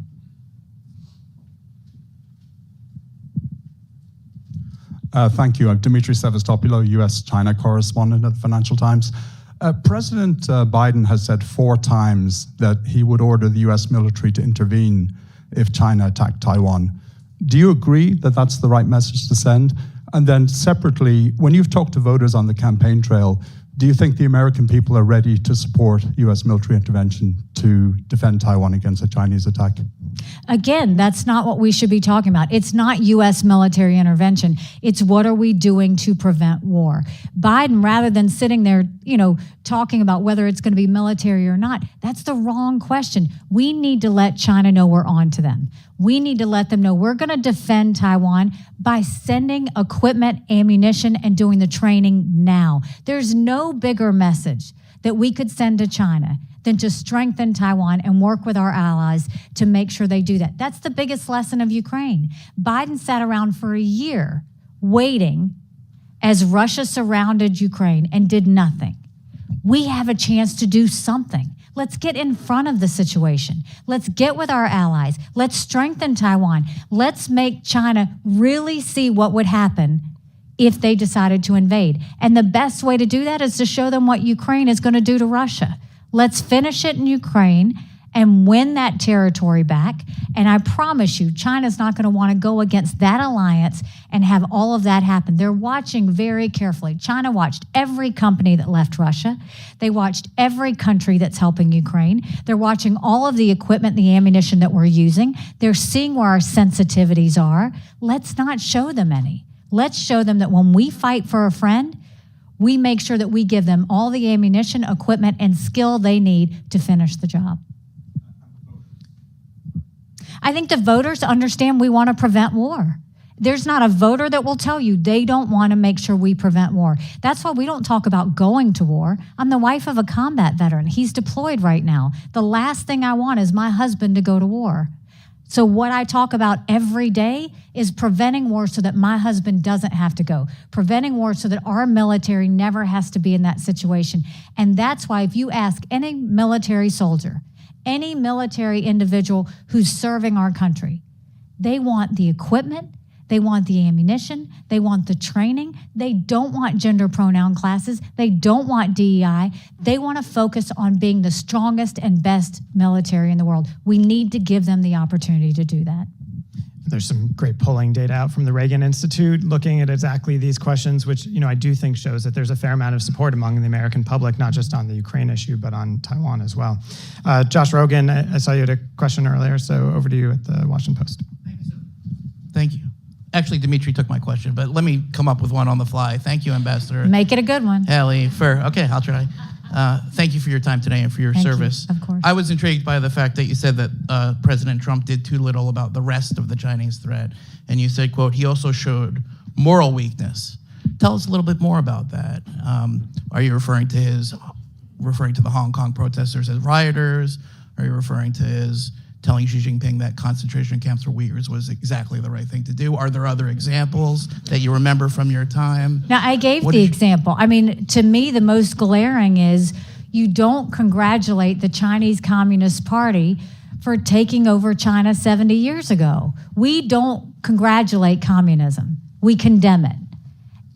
Thank you. I'm Dimitri Sevastopoulos, U.S.-China correspondent at the Financial Times. President Biden has said 4 times that he would order the U.S. military to intervene if China attacked Taiwan. Do you agree that that's the right message to send? And then separately, when you've talked to voters on the campaign trail, do you think the American people are ready to support U.S. military intervention to defend Taiwan against a Chinese attack? Again, that's not what we should be talking about. It's not U.S. military intervention. It's what are we doing to prevent war. Biden, rather than sitting there, talking about whether it's going to be military or not, that's the wrong question. We need to let China know we're on to them. We need to let them know we're going to defend Taiwan by sending equipment, ammunition, and doing the training now. There's no bigger message that we could send to China than to strengthen Taiwan and work with our allies to make sure they do that. That's the biggest lesson of Ukraine. Biden sat around for a year waiting as Russia surrounded Ukraine and did nothing. We have a chance to do something. Let's get in front of the situation. Let's get with our allies. Let's strengthen Taiwan. Let's make China really see what would happen if they decided to invade. And the best way to do that is to show them what Ukraine is going to do to Russia. Let's finish it in Ukraine and win that territory back. And I promise you, China's not going to want to go against that alliance and have all of that happen. They're watching very carefully. China watched every company that left Russia. They watched every country that's helping Ukraine. They're watching all of the equipment, the ammunition that we're using. They're seeing where our sensitivities are. Let's not show them any. Let's show them that when we fight for a friend, we make sure that we give them all the ammunition, equipment, and skill they need to finish the job. I think the voters understand we want to prevent war. There's not a voter that will tell you they don't want to make sure we prevent war. That's why we don't talk about going to war. I'm the wife of a combat veteran. He's deployed right now. The last thing I want is my husband to go to war. So what I talk about every day is preventing war so that my husband doesn't have to go. Preventing war so that our military never has to be in that situation. And that's why if you ask any military soldier, any military individual who's serving our country, they want the equipment, They want the ammunition. They want the training. They don't want gender pronoun classes. They don't want DEI. They want to focus on being the strongest and best military in the world. We need to give them the opportunity to do that. There's some great polling data out from the Reagan Institute looking at exactly these questions, which I do think shows that there's a fair amount of support among the American public, not just on the Ukraine issue, but on Taiwan as well. Josh Rogan, I saw you had a question earlier, so over to you at the Washington Post. Thank you. Actually, Dimitri took my question, but let me come up with one on the fly. Thank you, Ambassador Make it a good one. Haley, okay, I'll try. Thank you for your time today and for your Thank you, service. of course. I was intrigued by the fact that you said that President Trump did too little about the rest of the Chinese threat. And you said, quote, he also showed moral weakness. Tell us a little bit more about that. Are you referring to the Hong Kong protesters as rioters? Are you referring to his telling Xi Jinping that concentration camps for Uyghurs was exactly the right thing to do? Are there other examples that you remember from your time? Now, I gave What the did you- example. I mean, to me, the most glaring is you don't congratulate the Chinese Communist Party for taking over China 70 years ago. We don't congratulate communism. We condemn it.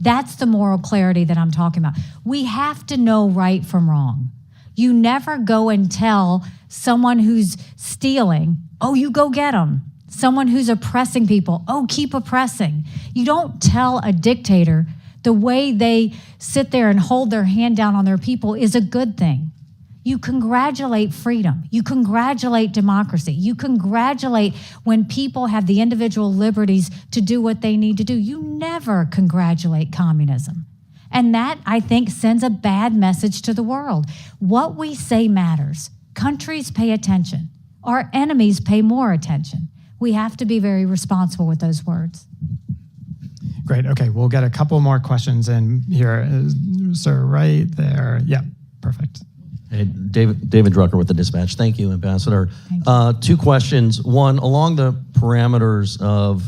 That's the moral clarity that I'm talking about. We have to know right from wrong. You never go and tell someone who's stealing, oh, you go get them. Someone who's oppressing people, oh, keep oppressing. You don't tell a dictator the way they sit there and hold their hand down on their people is a good thing. You congratulate freedom. You congratulate democracy. You congratulate when people have the individual liberties to do what they need to do. You never congratulate communism. And that, I think, sends a bad message to the world. What we say matters. Countries pay attention. Our enemies pay more attention. We have to be very responsible with those words. Great. Okay, we'll get a couple more questions in here. Sir, right there. Yeah, perfect. Hey, David Drucker with the Dispatch. Thank you, Ambassador. Thank you. Two questions. One, along the parameters of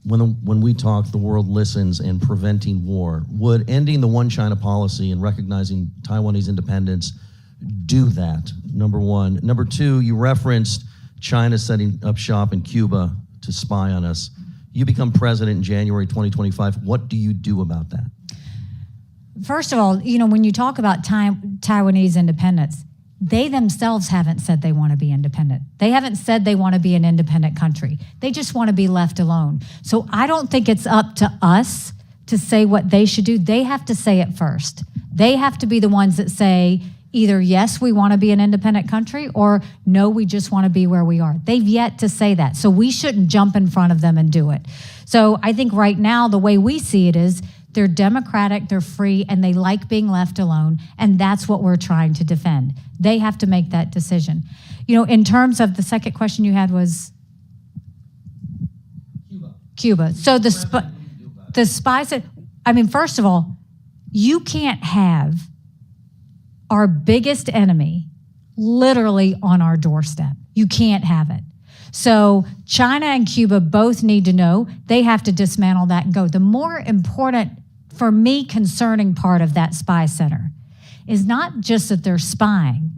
when we talk, the world listens, and preventing war, would ending the one China policy and recognizing Taiwanese independence do that? Number one. Number two, you referenced China setting up shop in Cuba to spy on us. You become president in January 2025. What do you do about that? First of all, when you talk about Taiwanese independence, they themselves haven't said they want to be independent. They haven't said they want to be an independent country. They just want to be left alone. So I don't think it's up to us to say what they should do. They have to say it first. They have to be the ones that say either, yes, we want to be an independent country, or no, we just want to be where we are. They've yet to say that. So we shouldn't jump in front of them and do it. So I think right now, the way we see it is they're democratic, they're free, and they like being left alone. And that's what we're trying to defend. They have to make that decision. In terms of the second question you had was Cuba. So the spies, first of all, you can't have our biggest enemy literally on our doorstep. You can't have it. So China and Cuba both need to know they have to dismantle that and go. The more important, for me, concerning part of that spy center is not just that they're spying,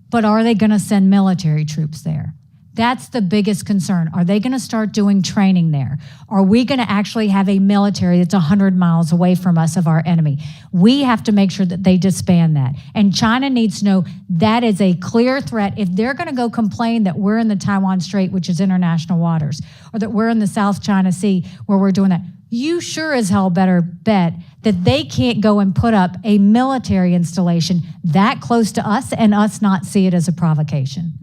but are they going to send military troops there? That's the biggest concern. Are they going to start doing training there? Are we going to actually have a military that's 100 miles away from us of our enemy? We have to make sure that they disband that. And China needs to know that is a clear threat. If they're going to go complain that we're in the Taiwan Strait, which is international waters, or that we're in the South China Sea where we're doing that, you sure as hell better bet that they can't go and put up a military installation that close to us and us not see it as a provocation.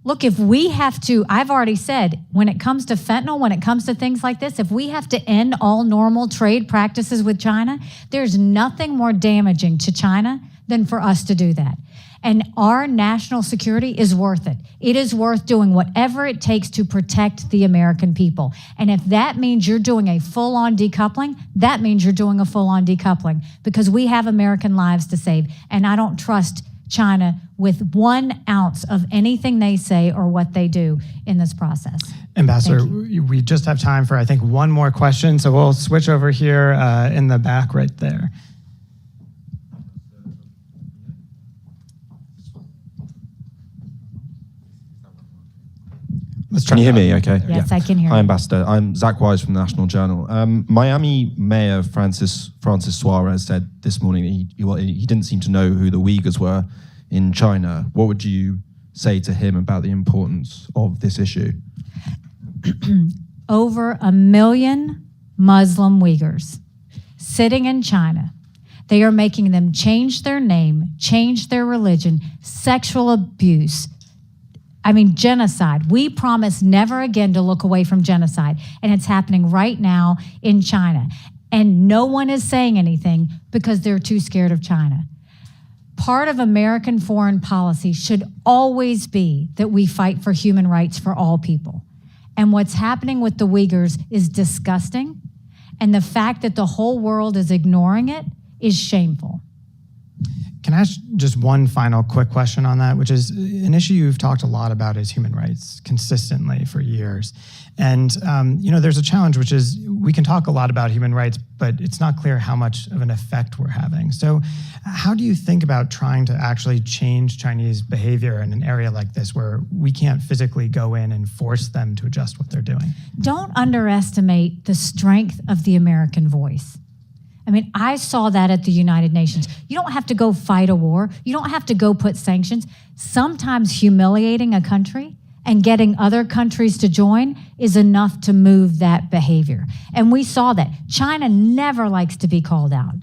Look, if we have to, I've already said, when it comes to fentanyl, when it comes to things like this, if we have to end all normal trade practices with China, there's nothing more damaging to China than for us to do that. And our national security is worth it. It is worth doing whatever it takes to protect the American people. And if that means you're doing a full-on decoupling, that means you're doing a full-on decoupling because we have American lives to save. And I don't trust China with 1 ounce of anything they say or what they do in this process. Ambassador, we just have time for, I think, one more question. So we'll switch over here in the back right there. Can you hear me okay? Yes, I can hear Hi, you. Ambassador. I'm Zach Wise from the National Journal. Miami Mayor Francis Suarez said this morning that he didn't seem to know who the Uyghurs were in China. What would you say to him about the importance of this issue? Over 1 million Muslim Uyghurs sitting in China. They are making them change their name, change their religion, sexual abuse. I mean, genocide. We promise never again to look away from genocide. And it's happening right now in China. And no one is saying anything because they're too scared of China. Part of American foreign policy should always be that we fight for human rights for all people. And what's happening with the Uyghurs is disgusting. And the fact that the whole world is ignoring it is shameful. Can I ask just one final quick question on that, which is an issue you've talked a lot about is human rights consistently for years. And, there's a challenge, which is we can talk a lot about human rights, but it's not clear how much of an effect we're having. So how do you think about trying to actually change Chinese behavior in an area like this where we can't physically go in and force them to adjust what they're doing? Don't underestimate the strength of the American voice. I mean, I saw that at the United Nations. You don't have to go fight a war. You don't have to go put sanctions. Sometimes humiliating a country and getting other countries to join is enough to move that behavior. And we saw that. China never likes to be called out.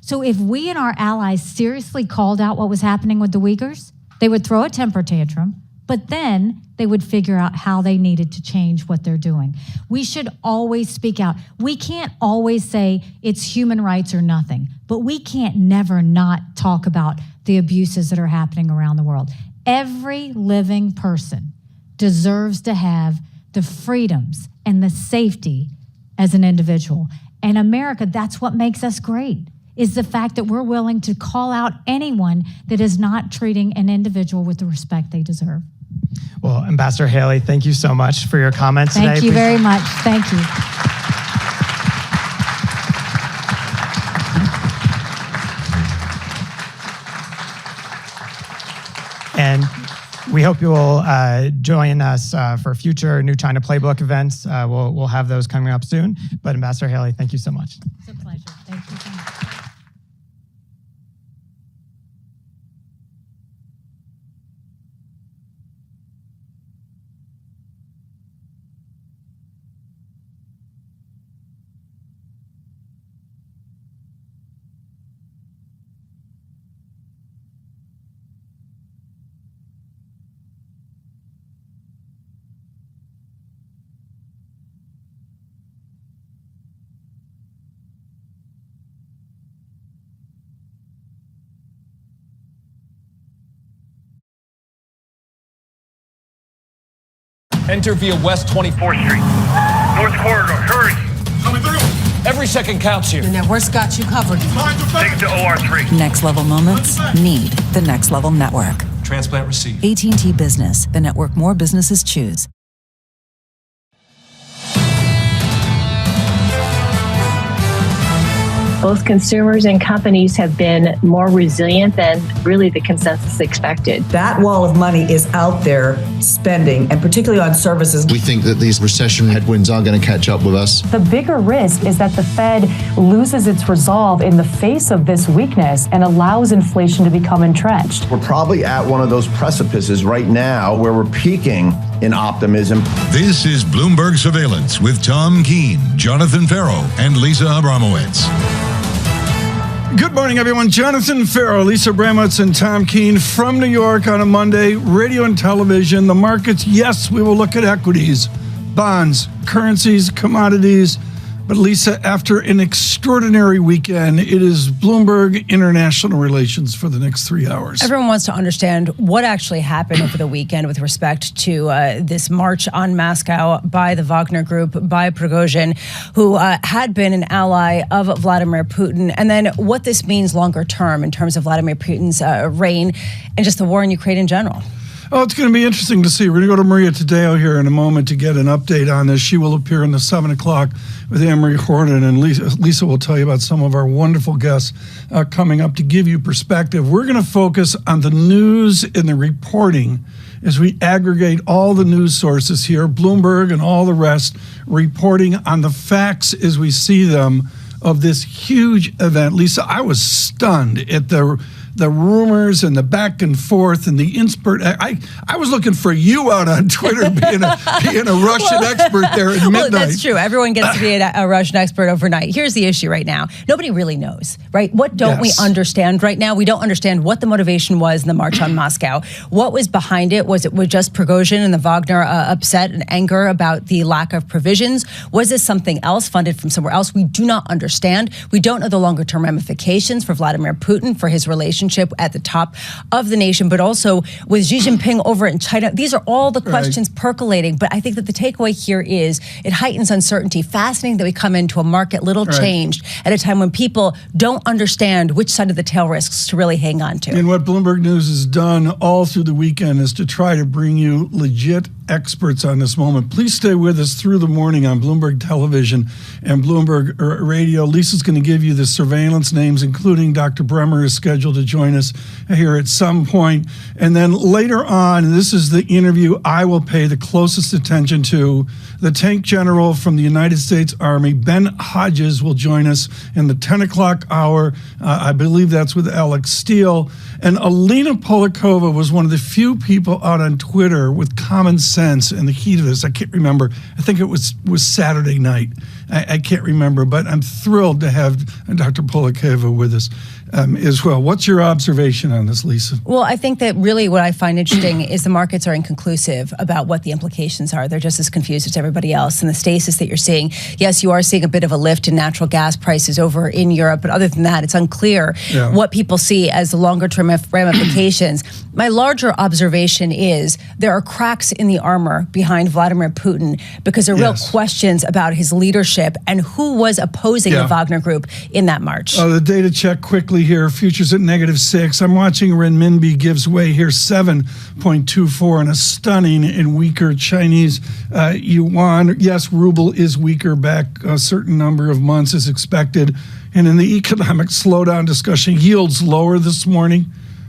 So if we and our allies seriously called out what was happening with the Uyghurs, they would throw a temper tantrum, but then they would figure out how they needed to change what they're doing. We should always speak out. We can't always say it's human rights or nothing, but we can't never not talk about the abuses that are happening around the world. Every living person deserves to have the freedoms and the safety as an individual. And America, that's what makes us great, is the fact that we're willing to call out anyone that is not treating an individual with the respect they deserve. Well, Ambassador Haley, thank you so much for your comments today. Thank you very much. Thank you. And we hope you will join us for future New China Playbook events. We'll have those coming up soon. But Ambassador Haley, thank you so much. It's a pleasure. Thank you so much. Enter via West 24th Street. North Corridor, hurry. Coming through. Every second counts here. The network's got you covered. Take it to OR3. Next level moments need the Next Level Network. Transplant received. AT&T Business, the network more businesses choose. Both consumers and companies have been more resilient than really the consensus expected. That wall of money is out there spending, and particularly on services. We think that these recession headwinds are going to catch up with us. The bigger risk is that the Fed loses its resolve in the face of this weakness and allows inflation to become entrenched. We're probably at one of those precipices right now where we're peaking in optimism. This is Bloomberg Surveillance with Tom Keene, Jonathan Farrow, and Lisa Abramowitz. Good morning, everyone. Jonathan Farrow, Lisa Abramowitz, and Tom Keene from New York on a Monday. Radio and television, the markets, yes, we will look at equities, bonds, currencies, commodities. But Lisa, after an extraordinary weekend, it is Bloomberg International Relations for the next 3 hours. Everyone wants to understand what actually happened over the weekend with respect to this march on Moscow by the Wagner Group, by Prigozhin, who had been an ally of Vladimir Putin, and then what this means longer term in terms of Vladimir Putin's reign and just the war in Ukraine in general. Oh, it's going to be interesting to see. We're going to go to Maria Tadeo here in a moment to get an update on this. She will appear in the 7 o'clock with Anne-Marie Horton, and Lisa will tell you about some of our wonderful guests coming up to give you perspective. We're going to focus on the news and the reporting as we aggregate all the news sources here, Bloomberg and all the rest, reporting on the facts as we see them of this huge event. Lisa, I was stunned at the rumors and the back and forth and the I was looking for you out on Twitter being a Russian expert there at midnight. Well, that's true. Everyone gets to be a Russian expert overnight. Here's the issue right now. Nobody really knows, right? What don't we understand right now? We don't understand what the motivation was in the March on Moscow. What was behind it? Was it just Prigozhin and the Wagner upset and anger about the lack of provisions? Was this something else funded from somewhere else? We do not understand. We don't know the longer term ramifications for Vladimir Putin, for his relationship at the top of the nation, but also with Xi Jinping over in China. These are all the questions percolating, but I think that the takeaway here is it heightens uncertainty. Fascinating that we come into a market little changed at a time when people don't understand which side of the tail risks to really hang on to. And what Bloomberg News has done all through the weekend is to try to bring you legit experts on this moment. Please stay with us through the morning on Bloomberg Television and Bloomberg Radio. Lisa's going to give you the surveillance names, including Dr. Bremer is scheduled to join us here at some point. And then later on, this is the interview I will pay the closest attention to. The tank general from the United States Army, Ben Hodges, will join us in the 10 o'clock hour. I believe that's with Alex Steele. And Alina Polikova was one of the few people out on Twitter with common sense in the heat of this. I can't remember. I think it was Saturday night. I can't remember, but I'm thrilled to have Dr. Polikova with us as well. What's your observation on this, Lisa? Well, I think that really what I find interesting is the markets are inconclusive about what the implications are. They're just as confused as everybody else. And the stasis that you're seeing, yes, you are seeing a bit of a lift in natural gas prices over in Europe, but other than that, it's unclear what people see as the longer term ramifications. My larger observation is there are cracks in the armor behind Vladimir Putin because there are real questions about his leadership and who was opposing the Wagner Group in that march. The data check quickly here. Futures at -6. I'm watching renminbi gives way here 7.24 and a stunning and weaker Chinese yuan. Yes, ruble is weaker back a certain number of months as expected. And in the economic slowdown discussion, yields lower this morning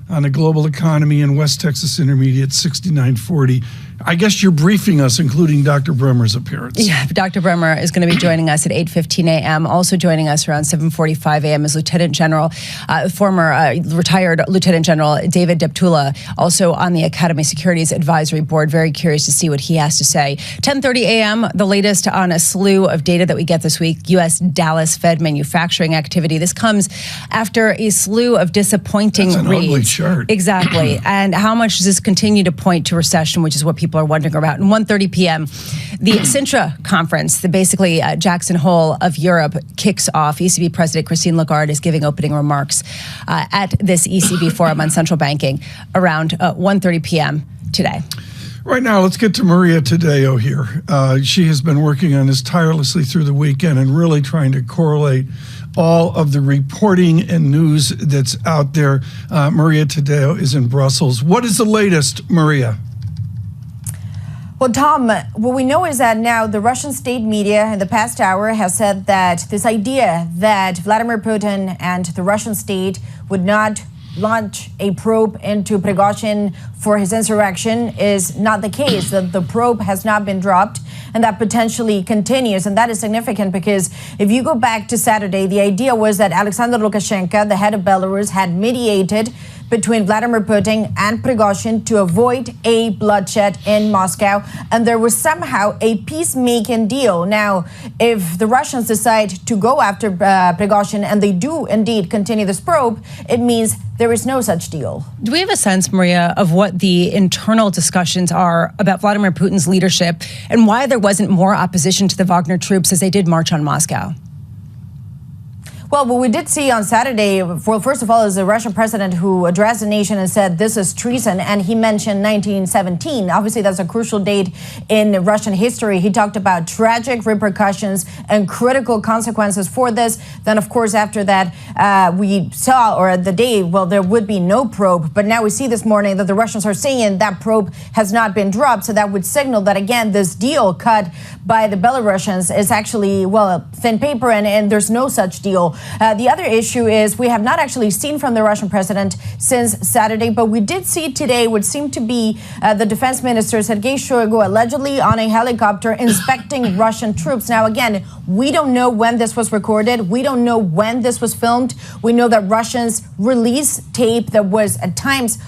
on the global economy in West Texas Intermediate 69.40. I guess you're briefing us, including Dr. Bremer's appearance. Yeah, Dr. Bremer is going to be joining us at 8:15 a.m. Also joining us around 7:45 a.m. is Lieutenant General, former retired Lieutenant General David Deptula, also on the Academy Securities Advisory Board. Very curious to see what he has to say. 10:30 a.m., the latest on a slew of data that we get this week, U.S. Dallas Fed manufacturing activity. This comes after a slew of disappointing reads. That's an ugly chart. Exactly. And how much does this continue to point to recession, which is what people are wondering about. And 1:30 p.m., the Sintra conference, basically Jackson Hole of Europe, kicks off. ECB President Christine Lagarde is giving opening remarks at this ECB forum on central banking around 1:30 p.m. today. Right now, let's get to Maria Tadeo here. She has been working on this tirelessly through the weekend and really trying to correlate all of the reporting and news that's out there. Maria Tadeo is in Brussels. What is the latest, Maria? Well, Tom, what we know is that now the Russian state media in the past hour has said that this idea that Vladimir Putin and the Russian state would not launch a probe into Prigozhin for his insurrection is not the case, that the probe has not been dropped and that potentially continues. And that is significant because if you go back to Saturday, the idea was that Alexander Lukashenko, the head of Belarus, had mediated between Vladimir Putin and Prigozhin to avoid a bloodshed in Moscow. And there was somehow a peacemaking deal. Now, if the Russians decide to go after Prigozhin and they do indeed continue this probe, it means there is no such deal. Do we have a sense, Maria, of what the internal discussions are about Vladimir Putin's leadership and why there wasn't more opposition to the Wagner troops as they did march on Moscow? Well, what we did see on Saturday, well, first of all, is the Russian president who addressed the nation and said this is treason, and he mentioned 1917. Obviously, that's a crucial date in Russian history. He talked about tragic repercussions and critical consequences for this. Then, of course, after that, we saw, or the day, well, there would be no probe. But now we see this morning that the Russians are saying that probe has not been dropped. So that would signal that, again, this deal cut by the Belarusians is actually, well, thin paper, and there's no such deal. The other issue is we have not actually seen from the Russian president since Saturday, but we did see today what seemed to be the defense minister, Sergei Shoigu, allegedly on a helicopter inspecting Russian troops. Now, again, we don't know when this was recorded. We don't know when this was filmed. We know that Russians release tape that was at times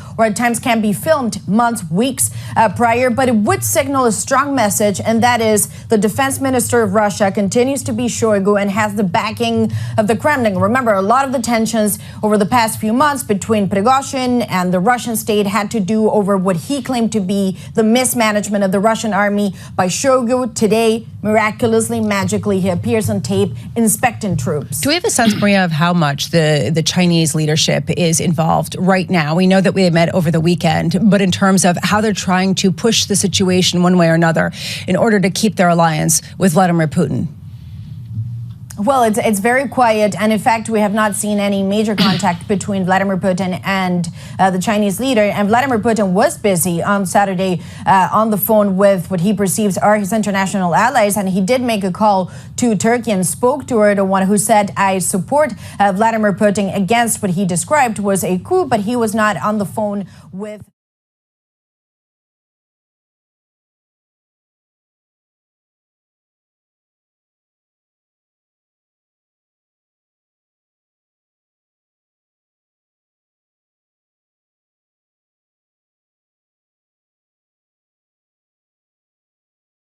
can be filmed months, weeks prior, but it would signal a strong message, and that is the defense minister of Russia continues to be Shoigu and has the backing of the Kremlin. Remember, a lot of the tensions over the past few months between Prigozhin and the Russian state had to do over what he claimed to be the mismanagement of the Russian army by Shoigu. Today, miraculously, magically, he appears on tape inspecting troops. Do we have a sense, Maria, of how much the Chinese leadership is involved right now? We know that we met over the weekend, but in terms of how they're trying to push the situation one way or another in order to keep their alliance with Vladimir Putin? Well, it's very quiet, and in fact, we have not seen any major contact between Vladimir Putin and the Chinese leader. And Vladimir Putin was busy on Saturday on the phone with what he perceives are his international allies, and he did make a call to Turkey and spoke to Erdogan, who said, "I support Vladimir Putin against what he described was a coup," but he was not on the phone with